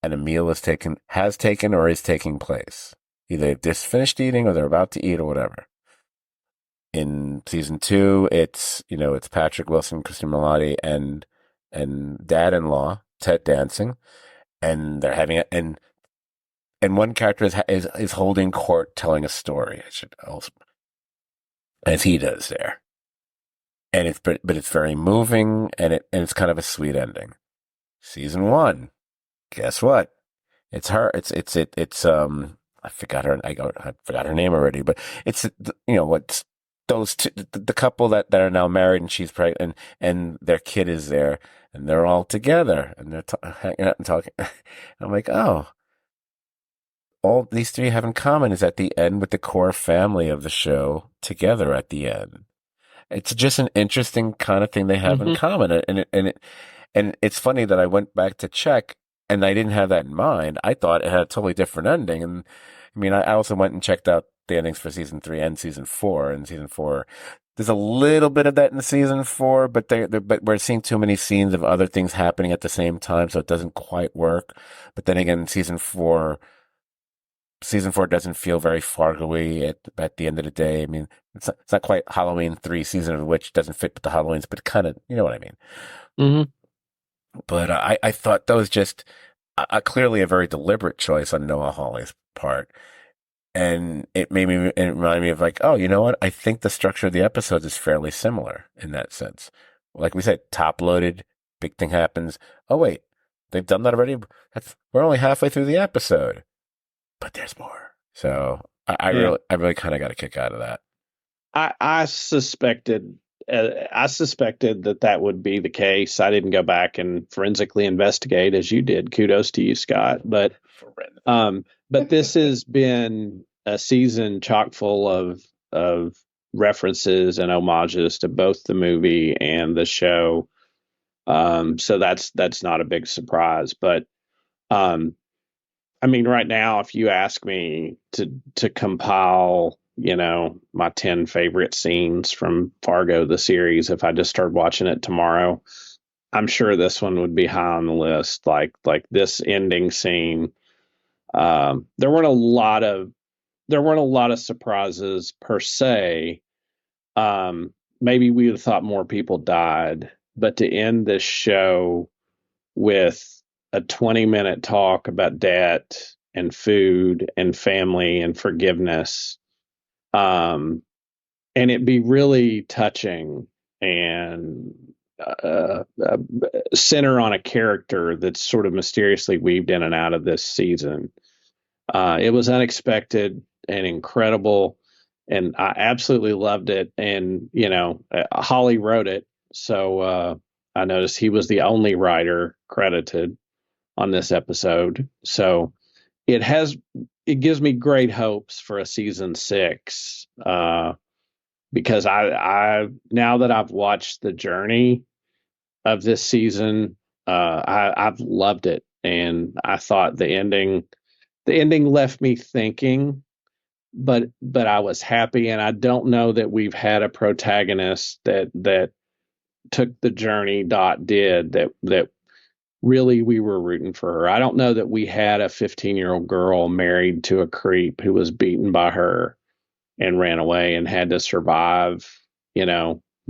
and a meal has taken or is taking place. Either they've just finished eating or they're about to eat or whatever. In season 2, it's Patrick Wilson, Kristen Milotti, and dad-in-law Ted Dancing, and they're having it, and one character is holding court, telling a story. As he does there, and but it's very moving, and it's kind of a sweet ending. Season 1, guess what? It's her. It's I forgot her. I forgot her name already, but it's what's those two, the couple that are now married, and she's pregnant, and their kid is there, and they're all together, and they're hanging out and talking. I'm like, oh, all these three have in common is at the end with the core family of the show together at the end. It's just an interesting kind of thing they have in common, and it's funny that I went back to check, and I didn't have that in mind. I thought it had a totally different ending, and I mean, I also went and checked out the endings for season 3 and season 4. And season 4, there's a little bit of that in season 4, but but we're seeing too many scenes of other things happening at the same time, so it doesn't quite work. But then again, season 4 doesn't feel very Fargo-y at the end of the day. I mean, it's not quite Halloween 3, Season of the Witch. Doesn't fit with the Halloweens, but kind of, you know what I mean. Mm-hmm. But I thought that was just clearly a very deliberate choice on Noah Hawley's part. And it reminded me of like, oh, you know what? I think the structure of the episodes is fairly similar in that sense. Like we said, top loaded, big thing happens. Oh, wait, they've done that already? We're only halfway through the episode, but there's more. So I really kind of got a kick out of that. I suspected that would be the case. I didn't go back and forensically investigate as you did. Kudos to you, Scott. But this has been a season chock full of references and homages to both the movie and the show. So that's not a big surprise. But I mean, right now, if you ask me to compile, my 10 favorite scenes from Fargo, the series, if I just started watching it tomorrow, I'm sure this one would be high on the list. Like this ending scene. There weren't a lot of surprises per se. Maybe we would have thought more people died, but to end this show with a 20-minute talk about debt and food and family and forgiveness, and it be really touching and center on a character that's sort of mysteriously weaved in and out of this season. It was unexpected and incredible, and I absolutely loved it. And Holly wrote it, so I noticed he was the only writer credited on this episode. So it has it gives me great hopes for a season 6. Because I now that I've watched the journey of this season, I've loved it, and I thought the ending left me thinking, but I was happy, and I don't know that we've had a protagonist that took the journey Dot did that really we were rooting for her. I don't know that we had a 15-year-old girl married to a creep who was beaten by her and ran away and had to survive,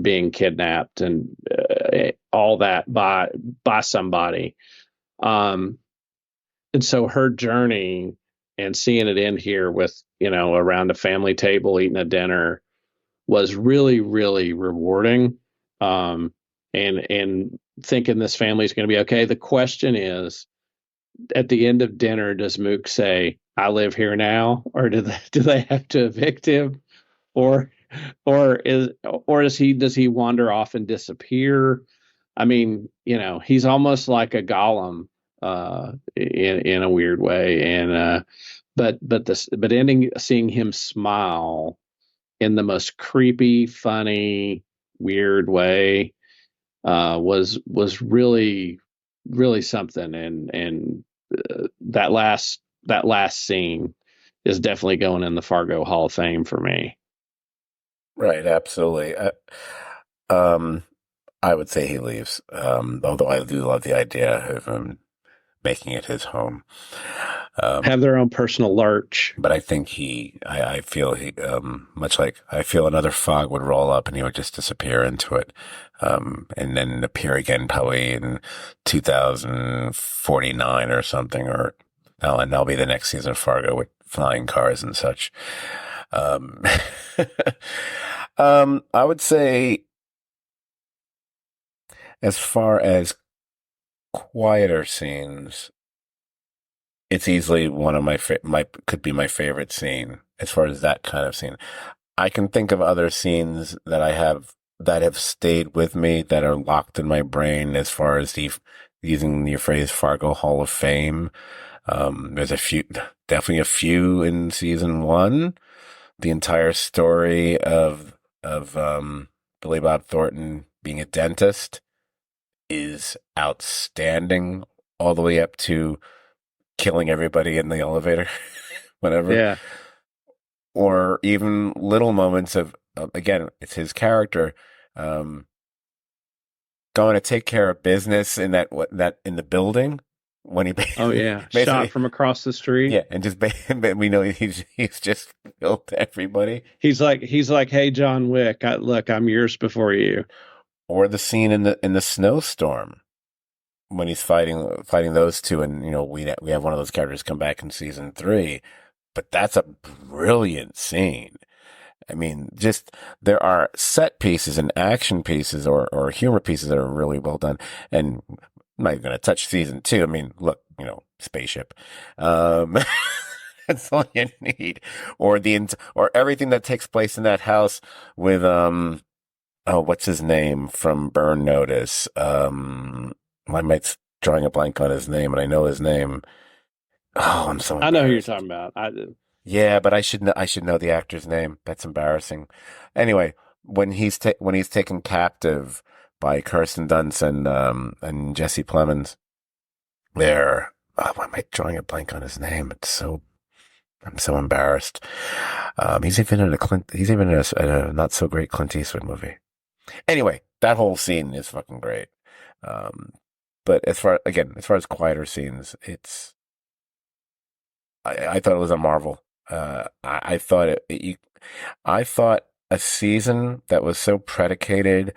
being kidnapped and all that by somebody. And so her journey and seeing it end here with, around a family table eating a dinner was really, really rewarding. And thinking this family is going to be okay. The question is, at the end of dinner, does Mook say, "I live here now," or do they have to evict him, or does he wander off and disappear? I mean, he's almost like a golem in a weird way, and but ending seeing him smile in the most creepy, funny, weird way was really really something, and that last scene is definitely going in the Fargo Hall of Fame for me. Right, absolutely. I would say he leaves, although I do love the idea of him making it his home. Have their own personal lurch. But I think I feel much like I feel another fog would roll up and he would just disappear into it, and then appear again probably in 2049 or something, and that'll be the next season of Fargo with flying cars and such. I would say, as far as quieter scenes, it's easily one of could be my favorite scene as far as that kind of scene. I can think of other scenes that have stayed with me that are locked in my brain as far as using the phrase Fargo Hall of Fame. There's definitely a few in season 1. The entire story of Billy Bob Thornton being a dentist is outstanding, all the way up to killing everybody in the elevator, whatever. Yeah. Or even little moments of again, it's his character going to take care of business in that in the building when he shot from across the street. Yeah, and just we know he's just killed everybody. He's like, "Hey, John Wick, I'm yours before you." Or the scene in the snowstorm when he's fighting those two, and we have one of those characters come back in season 3, but that's a brilliant scene. I mean, just there are set pieces and action pieces or humor pieces that are really well done. And I'm not even going to touch season 2. I mean, look, spaceship. That's all you need. Or or everything that takes place in that house with what's his name from Burn Notice? My mate's drawing a blank on his name, and I know his name. Oh, I'm so embarrassed. I know who you're talking about. I do. Yeah, but I should know the actor's name. That's embarrassing. Anyway, when he's taken captive by Kirsten Dunst and Jesse Plemons, why am I drawing a blank on his name? I'm so embarrassed. He's even in a not so great Clint Eastwood movie. Anyway, that whole scene is fucking great. Um, but as far as quieter scenes, I thought it was a marvel. I thought I thought a season that was so predicated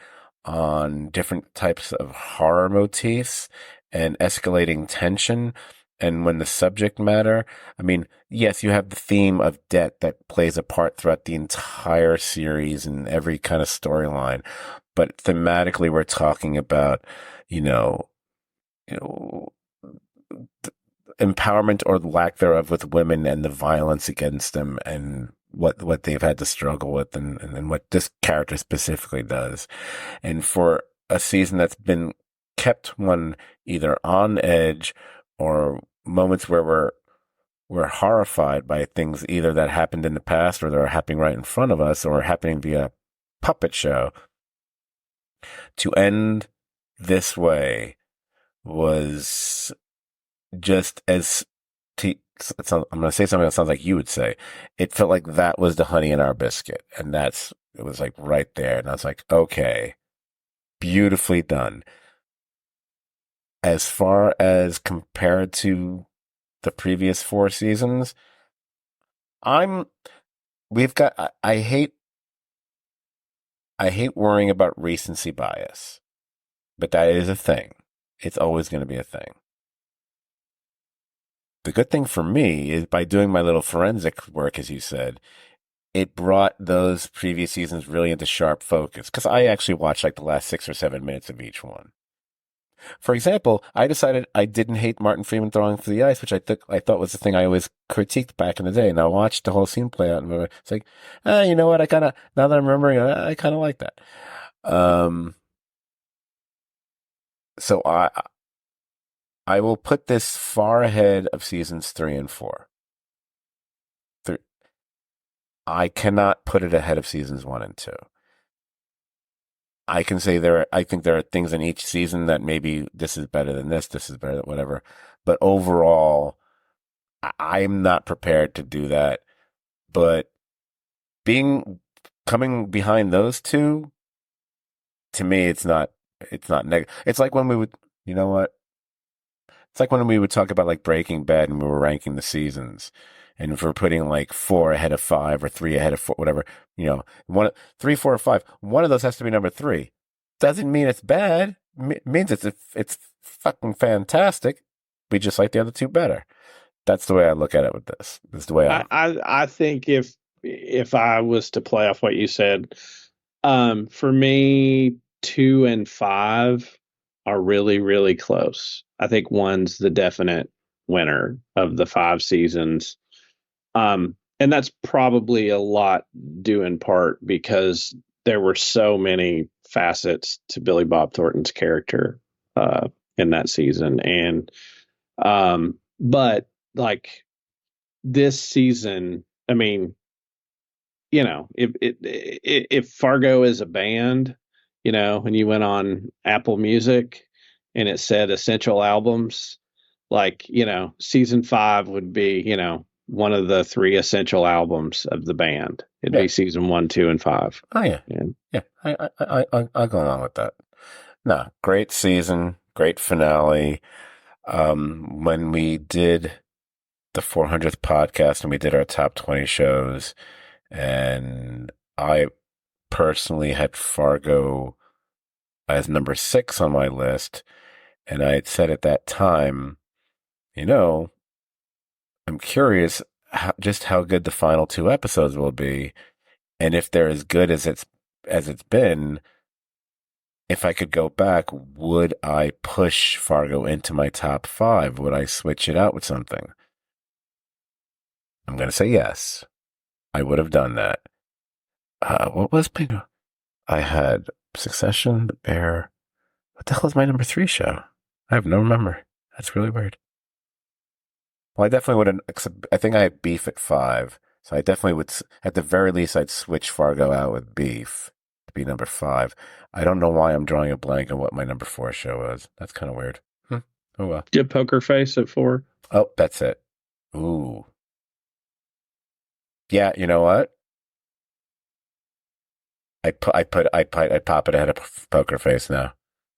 on different types of horror motifs and escalating tension, and when the subject matter, I mean, yes, you have the theme of debt that plays a part throughout the entire series and every kind of storyline, but thematically, we're talking about, you know, you know, empowerment or lack thereof with women and the violence against them and what they've had to struggle with and what this character specifically does. And for a season that's been kept one either on edge or moments where we're horrified by things either that happened in the past or that are happening right in front of us or happening via puppet show, to end this way was just as I'm going to say something that sounds like you would say. It felt like that was the honey in our biscuit, and it was like right there, and I was like, okay, beautifully done. As far as compared to the previous four seasons, I'm we've got I hate worrying about recency bias, but that is a thing. It's always going to be a thing. The good thing for me is by doing my little forensic work, as you said, it brought those previous seasons really into sharp focus because I actually watched like the last 6 or 7 minutes of each one. For example, I decided I didn't hate Martin Freeman throwing for the ice, which I thought was the thing I always critiqued back in the day. And I watched the whole scene play out, and it's like, you know what? Now that I'm remembering, I kind of like that. Um, so I will put this far ahead of seasons 3 and 4. I cannot put it ahead of seasons 1 and 2. I can say I think there are things in each season that maybe this is better than this is better than whatever. But overall, I'm not prepared to do that. But coming behind those two, to me, it's not negative. It's like when you know what? It's like when we would talk about like Breaking Bad and we were ranking the seasons, and if we're putting like 4 ahead of 5 or 3 ahead of 4, whatever, 3, 4, or 5, one of those has to be number 3. Doesn't mean it's bad. Means it's fucking fantastic. We just like the other two better. That's the way I look at it with this. This is the way I think if I was to play off what you said, for me, 2 and 5 are really, really close. I think one's the definite winner of the 5 seasons. And that's probably a lot due in part because there were so many facets to Billy Bob Thornton's character in that season. And but like this season, I mean, if Fargo is a band, and you went on Apple Music and it said essential albums, like, season 5 would be, one of the 3 essential albums of the band. It'd be season 1, 2, and 5. Oh yeah. Yeah. I'll go along with that. No, great season, great finale. When we did the 400th podcast and we did our top 20 shows, and I personally had Fargo as number 6 on my list, and I had said at that time, I'm curious just how good the final 2 episodes will be, and if they're as good as it's been. If I could go back, would I push Fargo into my top 5? Would I switch it out with something? I'm going to say yes. I would have done that. What was my? I had Succession, The Bear. What the hell is my number 3 show? I have no remember. That's really weird. Well, I definitely wouldn't. I think I had Beef at 5, so I definitely would. At the very least, I'd switch Fargo out with Beef to be number 5. I don't know why I'm drawing a blank on what my number 4 show was. That's kind of weird. Oh well. Did Poker Face at 4? Oh, that's it. Ooh. Yeah, you know what? I'd pop it ahead of Poker Face now.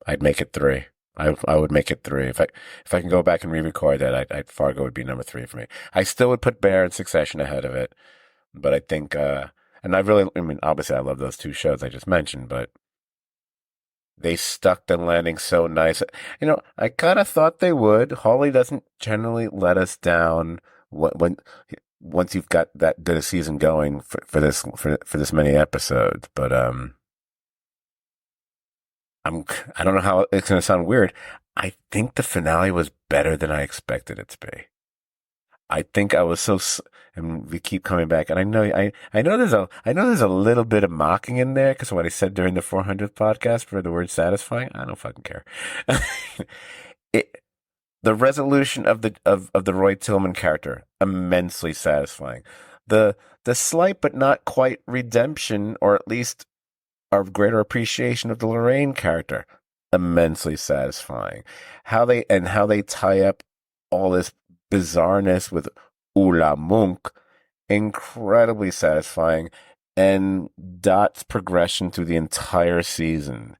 I'd make it 3. I would make it 3 if I can go back and re-record that. Fargo would be number 3 for me. I still would put Bear and Succession ahead of it, but I think and I mean, obviously I love those 2 shows I just mentioned, but they stuck the landing so nice. I kind of thought they would. Hawley doesn't generally let us down when once you've got that good a season going for this many episodes. But I don't know how it's going to sound weird. I think the finale was better than I expected it to be. I think I was and we keep coming back, and I know there's a little bit of mocking in there because what I said during the 400th podcast for the word satisfying, I don't fucking care. The resolution of the Roy Tillman character, immensely satisfying. The slight but not quite redemption, or at least a greater appreciation of the Lorraine character, immensely satisfying. How they tie up all this bizarreness with Ula Munk, incredibly satisfying, and Dot's progression through the entire season,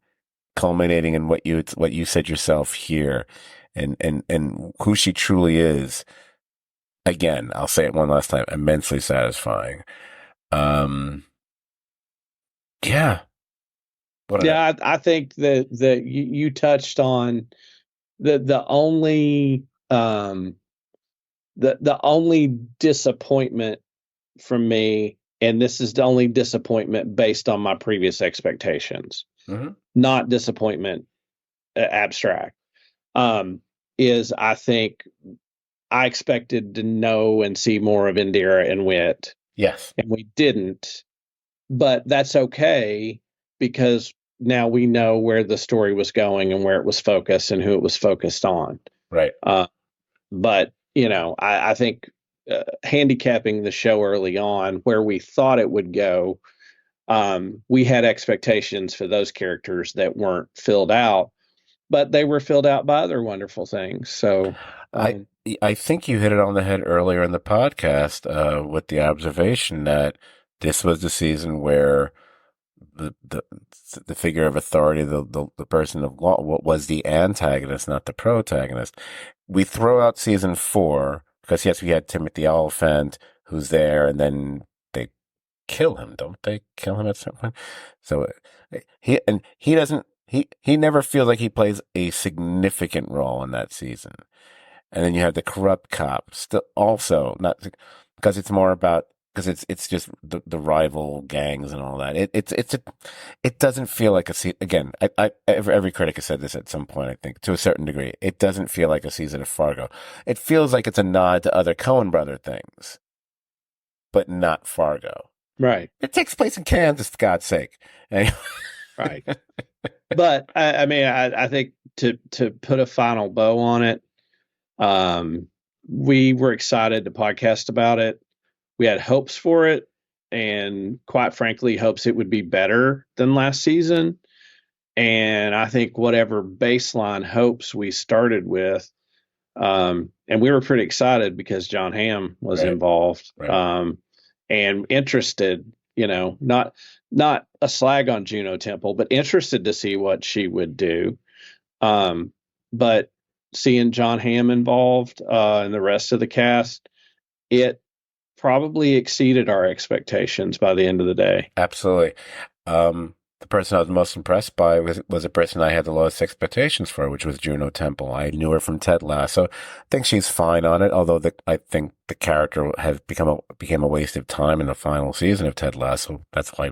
culminating in what you said yourself here, and who she truly is. Again, I'll say it one last time, immensely satisfying. Yeah. Yeah, I think that you touched on the only the only disappointment from me, and this is the only disappointment based on my previous expectations, not disappointment abstract, is I think I expected to know and see more of Indira and Wit. Yes. And we didn't. But that's okay, because now we know where the story was going and where it was focused and who it was focused on. Right. But, I think handicapping the show early on where we thought it would go, we had expectations for those characters that weren't filled out, but they were filled out by other wonderful things. So I think you hit it on the head earlier in the podcast with the observation that this was the season where the figure of authority, the person of law, what was the antagonist, not the protagonist. We throw out season 4 because yes, we had Timothy Oliphant who's there, and then they kill him, don't they? Kill him at some point. So he never feels like he plays a significant role in that season. And then you have the corrupt cop, still also not because it's more about. Because it's just the rival gangs and all that. It doesn't feel like a season. Again, every critic has said this at some point. I think to a certain degree, it doesn't feel like a season of Fargo. It feels like it's a nod to other Coen brother things, but not Fargo. Right. It takes place in Kansas, for God's sake. Anyway. Right. But I mean, I think to put a final bow on it, we were excited to podcast about it. We had hopes for it, and quite frankly, hopes it would be better than last season. And I think whatever baseline hopes we started with, and we were pretty excited because John Hamm was involved, and interested, not a slag on Juno Temple, but interested to see what she would do. But seeing John Hamm involved and the rest of the cast, it probably exceeded our expectations by the end of the day. Absolutely. The person I was most impressed by was a person I had the lowest expectations for, which was Juno Temple. I knew her from Ted Lasso. I think she's fine on it, although I think the character has became a waste of time in the final season of Ted Lasso. That's why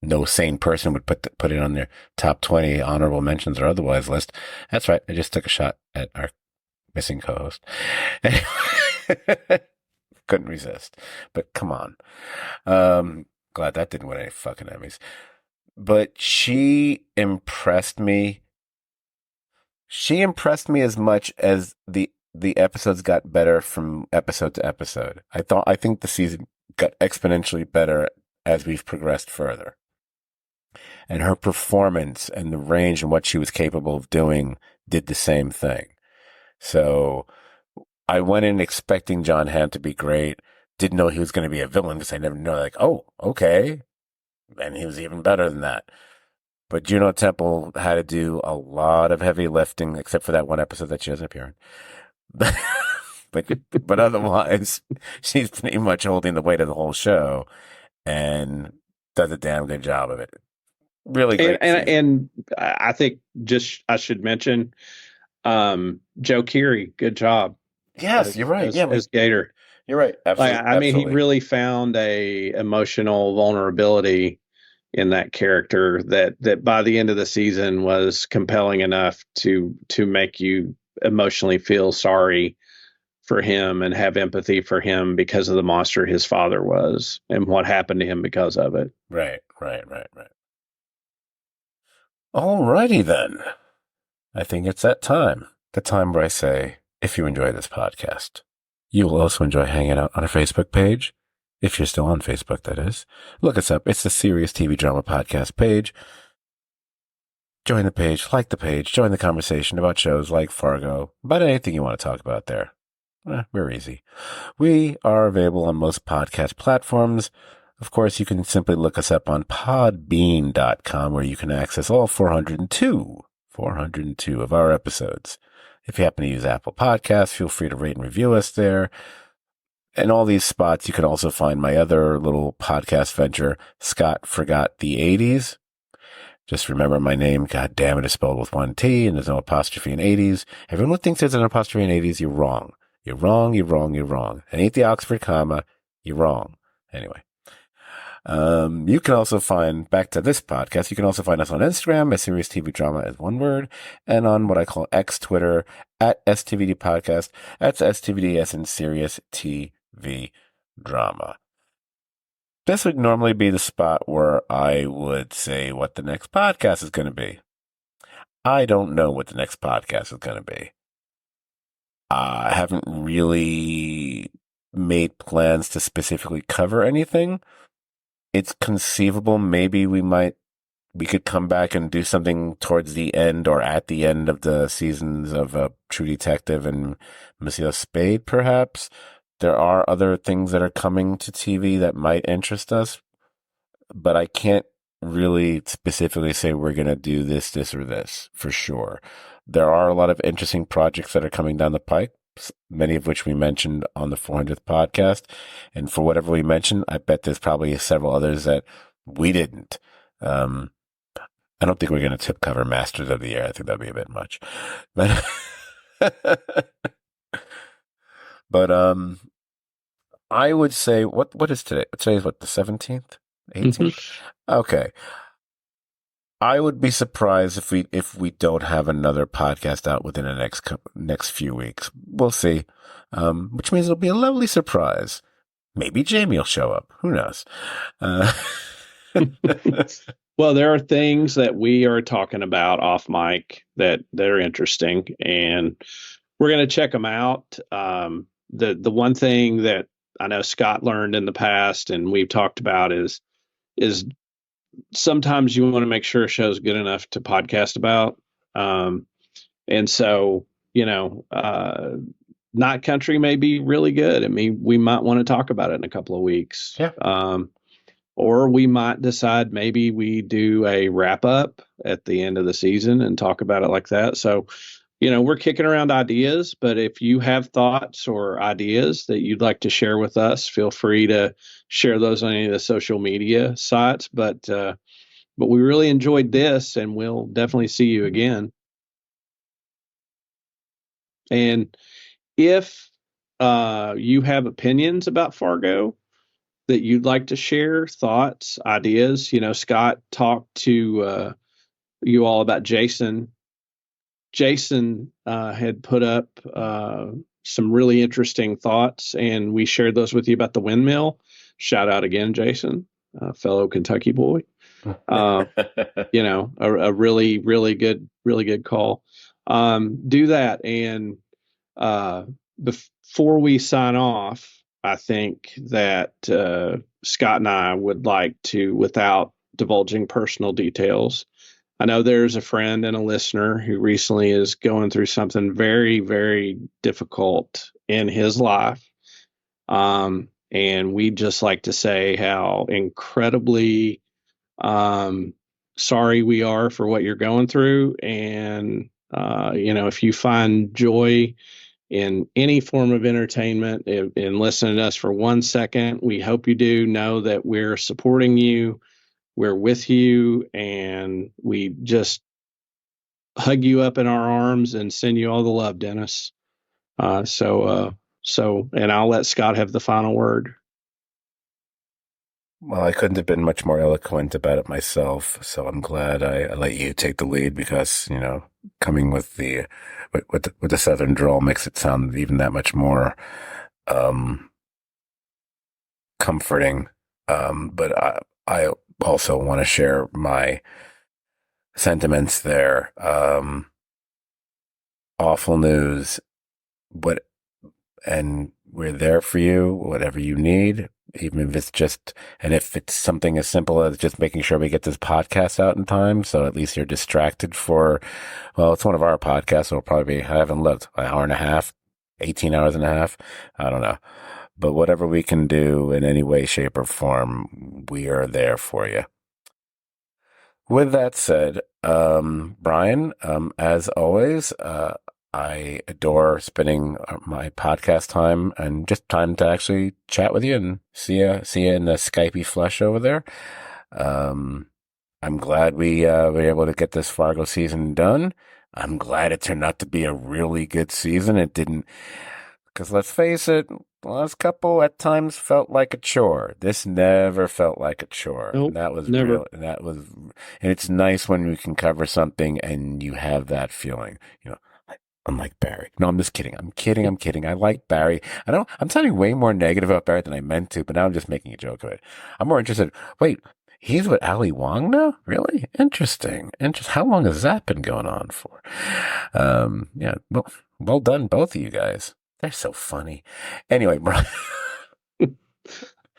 no sane person would put it on their top 20 honorable mentions or otherwise list. That's right. I just took a shot at our missing co-host. Couldn't resist. But come on. Glad that didn't win any fucking Emmys. But she impressed me. She impressed me as much as the episodes got better from episode to episode. I think the season got exponentially better as we've progressed further. And her performance and the range and what she was capable of doing did the same thing. So I went in expecting John Hamm to be great. Didn't know he was going to be a villain because I never know. Like, oh, okay. And he was even better than that. But Juno Temple had to do a lot of heavy lifting, except for that one episode that she doesn't appear in. but otherwise, she's pretty much holding the weight of the whole show and does a damn good job of it. Really great season. And I think I should mention Joe Keery. Good job. Yes, you're right. As Gator. You're right. Absolutely. I mean, he really found a emotional vulnerability in that character that by the end of the season was compelling enough to make you emotionally feel sorry for him and have empathy for him because of the monster his father was and what happened to him because of it. Right. All righty then. I think it's that time. The time where I say, if you enjoy this podcast, you will also enjoy hanging out on our Facebook page. If you're still on Facebook, that is. Look us up. It's the Serious TV Drama Podcast page. Join the page, like the page, join the conversation about shows like Fargo, about anything you want to talk about there. We're easy. We are available on most podcast platforms. Of course, you can simply look us up on podbean.com, where you can access all 402 of our episodes. If you happen to use Apple Podcasts, feel free to rate and review us there. In all these spots, you can also find my other little podcast venture, Scott Forgot the 80s. Just remember my name, God damn it, is spelled with one T and there's no apostrophe in 80s. Everyone who thinks there's an apostrophe in 80s, you're wrong. You're wrong. It ain't the Oxford comma. You're wrong. Anyway. You can also find, back to this podcast, you can also find us on Instagram at Serious TV Drama as one word, and on what I call X Twitter at STVD Podcast. That's STVD as in Serious TV Drama. This would normally be the spot where I would say what the next podcast is going to be. I don't know what the next podcast is going to be. I haven't really made plans to specifically cover anything. It's conceivable maybe we could come back and do something towards the end or at the end of the seasons of True Detective and Monsieur Spade, perhaps. There are other things that are coming to TV that might interest us, but I can't really specifically say we're going to do this, or this for sure. There are a lot of interesting projects that are coming down the pike, many of which we mentioned on the 400th podcast. And for whatever we mentioned, I bet there's probably several others that we didn't. I don't think we're going to tip cover Masters of the Air. I think that'd be a bit much. But I would say, what is today? Today is what, the 17th? 18th? Okay. I would be surprised if we don't have another podcast out within the next few weeks. We'll see. Which means it'll be a lovely surprise. Maybe Jamie will show up. Who knows? Well, there are things that we are talking about off mic that are interesting, and we're going to check them out. The one thing that I know Scott learned in the past, and we've talked about, is sometimes you want to make sure a show's good enough to podcast about. And so, Not Country may be really good. I mean, we might want to talk about it in a couple of weeks. Yeah. Or we might decide maybe we do a wrap up at the end of the season and talk about it like that. So, we're kicking around ideas, but if you have thoughts or ideas that you'd like to share with us, feel free to share those on any of the social media sites. But we really enjoyed this, and we'll definitely see you again. And if you have opinions about Fargo that you'd like to share, thoughts, ideas, Scott talked to you all about Jason. Jason had put up some really interesting thoughts, and we shared those with you about the windmill. Shout out again, Jason, fellow Kentucky boy. A really, really good call. Do that. And before we sign off, I think that Scott and I would like to, without divulging personal details, I know there's a friend and a listener who recently is going through something very, very difficult in his life. And we'd just like to say how incredibly sorry we are for what you're going through. And, if you find joy in any form of entertainment, in listening to us for 1 second, we hope you do know that we're supporting you. We're with you, and we just hug you up in our arms and send you all the love, Dennis. And I'll let Scott have the final word. Well, I couldn't have been much more eloquent about it myself, so I'm glad I let you take the lead because, coming with the Southern drawl makes it sound even that much more comforting. But I also want to share my sentiments there. Awful news, and we're there for you, whatever you need, even if it's something as simple as just making sure we get this podcast out in time. So at least you're distracted it's one of our podcasts. So it'll probably be, I haven't looked, an hour and a half, 18 hours and a half. I don't know. But whatever we can do in any way, shape, or form, we are there for you. With that said, Brian, as always, I adore spending my podcast time and just time to actually chat with you and see you in the Skypey flesh over there. I'm glad we were able to get this Fargo season done. I'm glad it turned out to be a really good season. It didn't, because let's face it, the last couple at times felt like a chore. This never felt like a chore. Nope, and that was never. real. And it's nice when we can cover something and you have that feeling, unlike Barry. No, I'm just kidding. I'm kidding. I like Barry. I'm sounding way more negative about Barry than I meant to, but now I'm just making a joke of it. I'm more interested. Wait, he's with Ali Wong now? Really? Interesting. How long has that been going on for? Yeah. Well done, both of you guys. They're so funny. Anyway, Brian.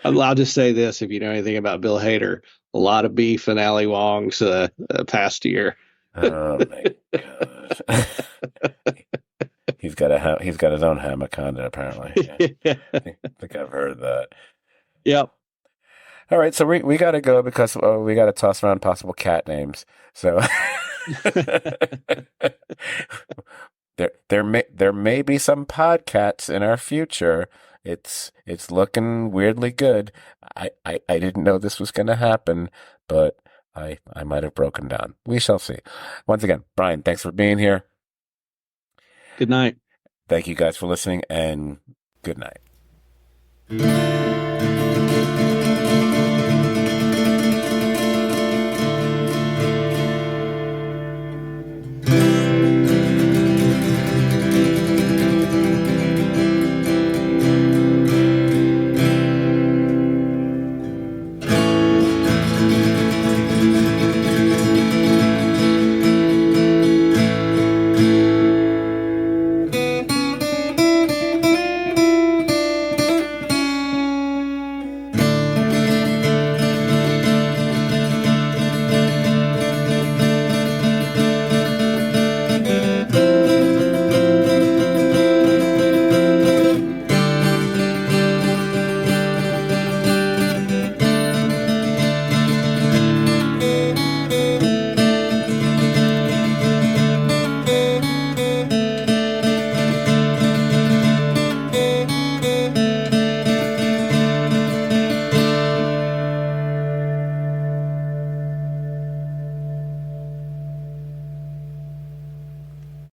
I'll just say this: if you know anything about Bill Hader, a lot of beef in Ali Wong's past year. Oh my gosh. He's got his own Hamaconda, apparently. Yeah. I think I've heard that. Yep. All right, so we got to go because we got to toss around possible cat names. So there may be some podcasts in our future. It's looking weirdly good. I didn't know this was going to happen, but I might have broken down. We shall see. Once again, Brian, thanks for being here. Good night. Thank you guys for listening, and good night.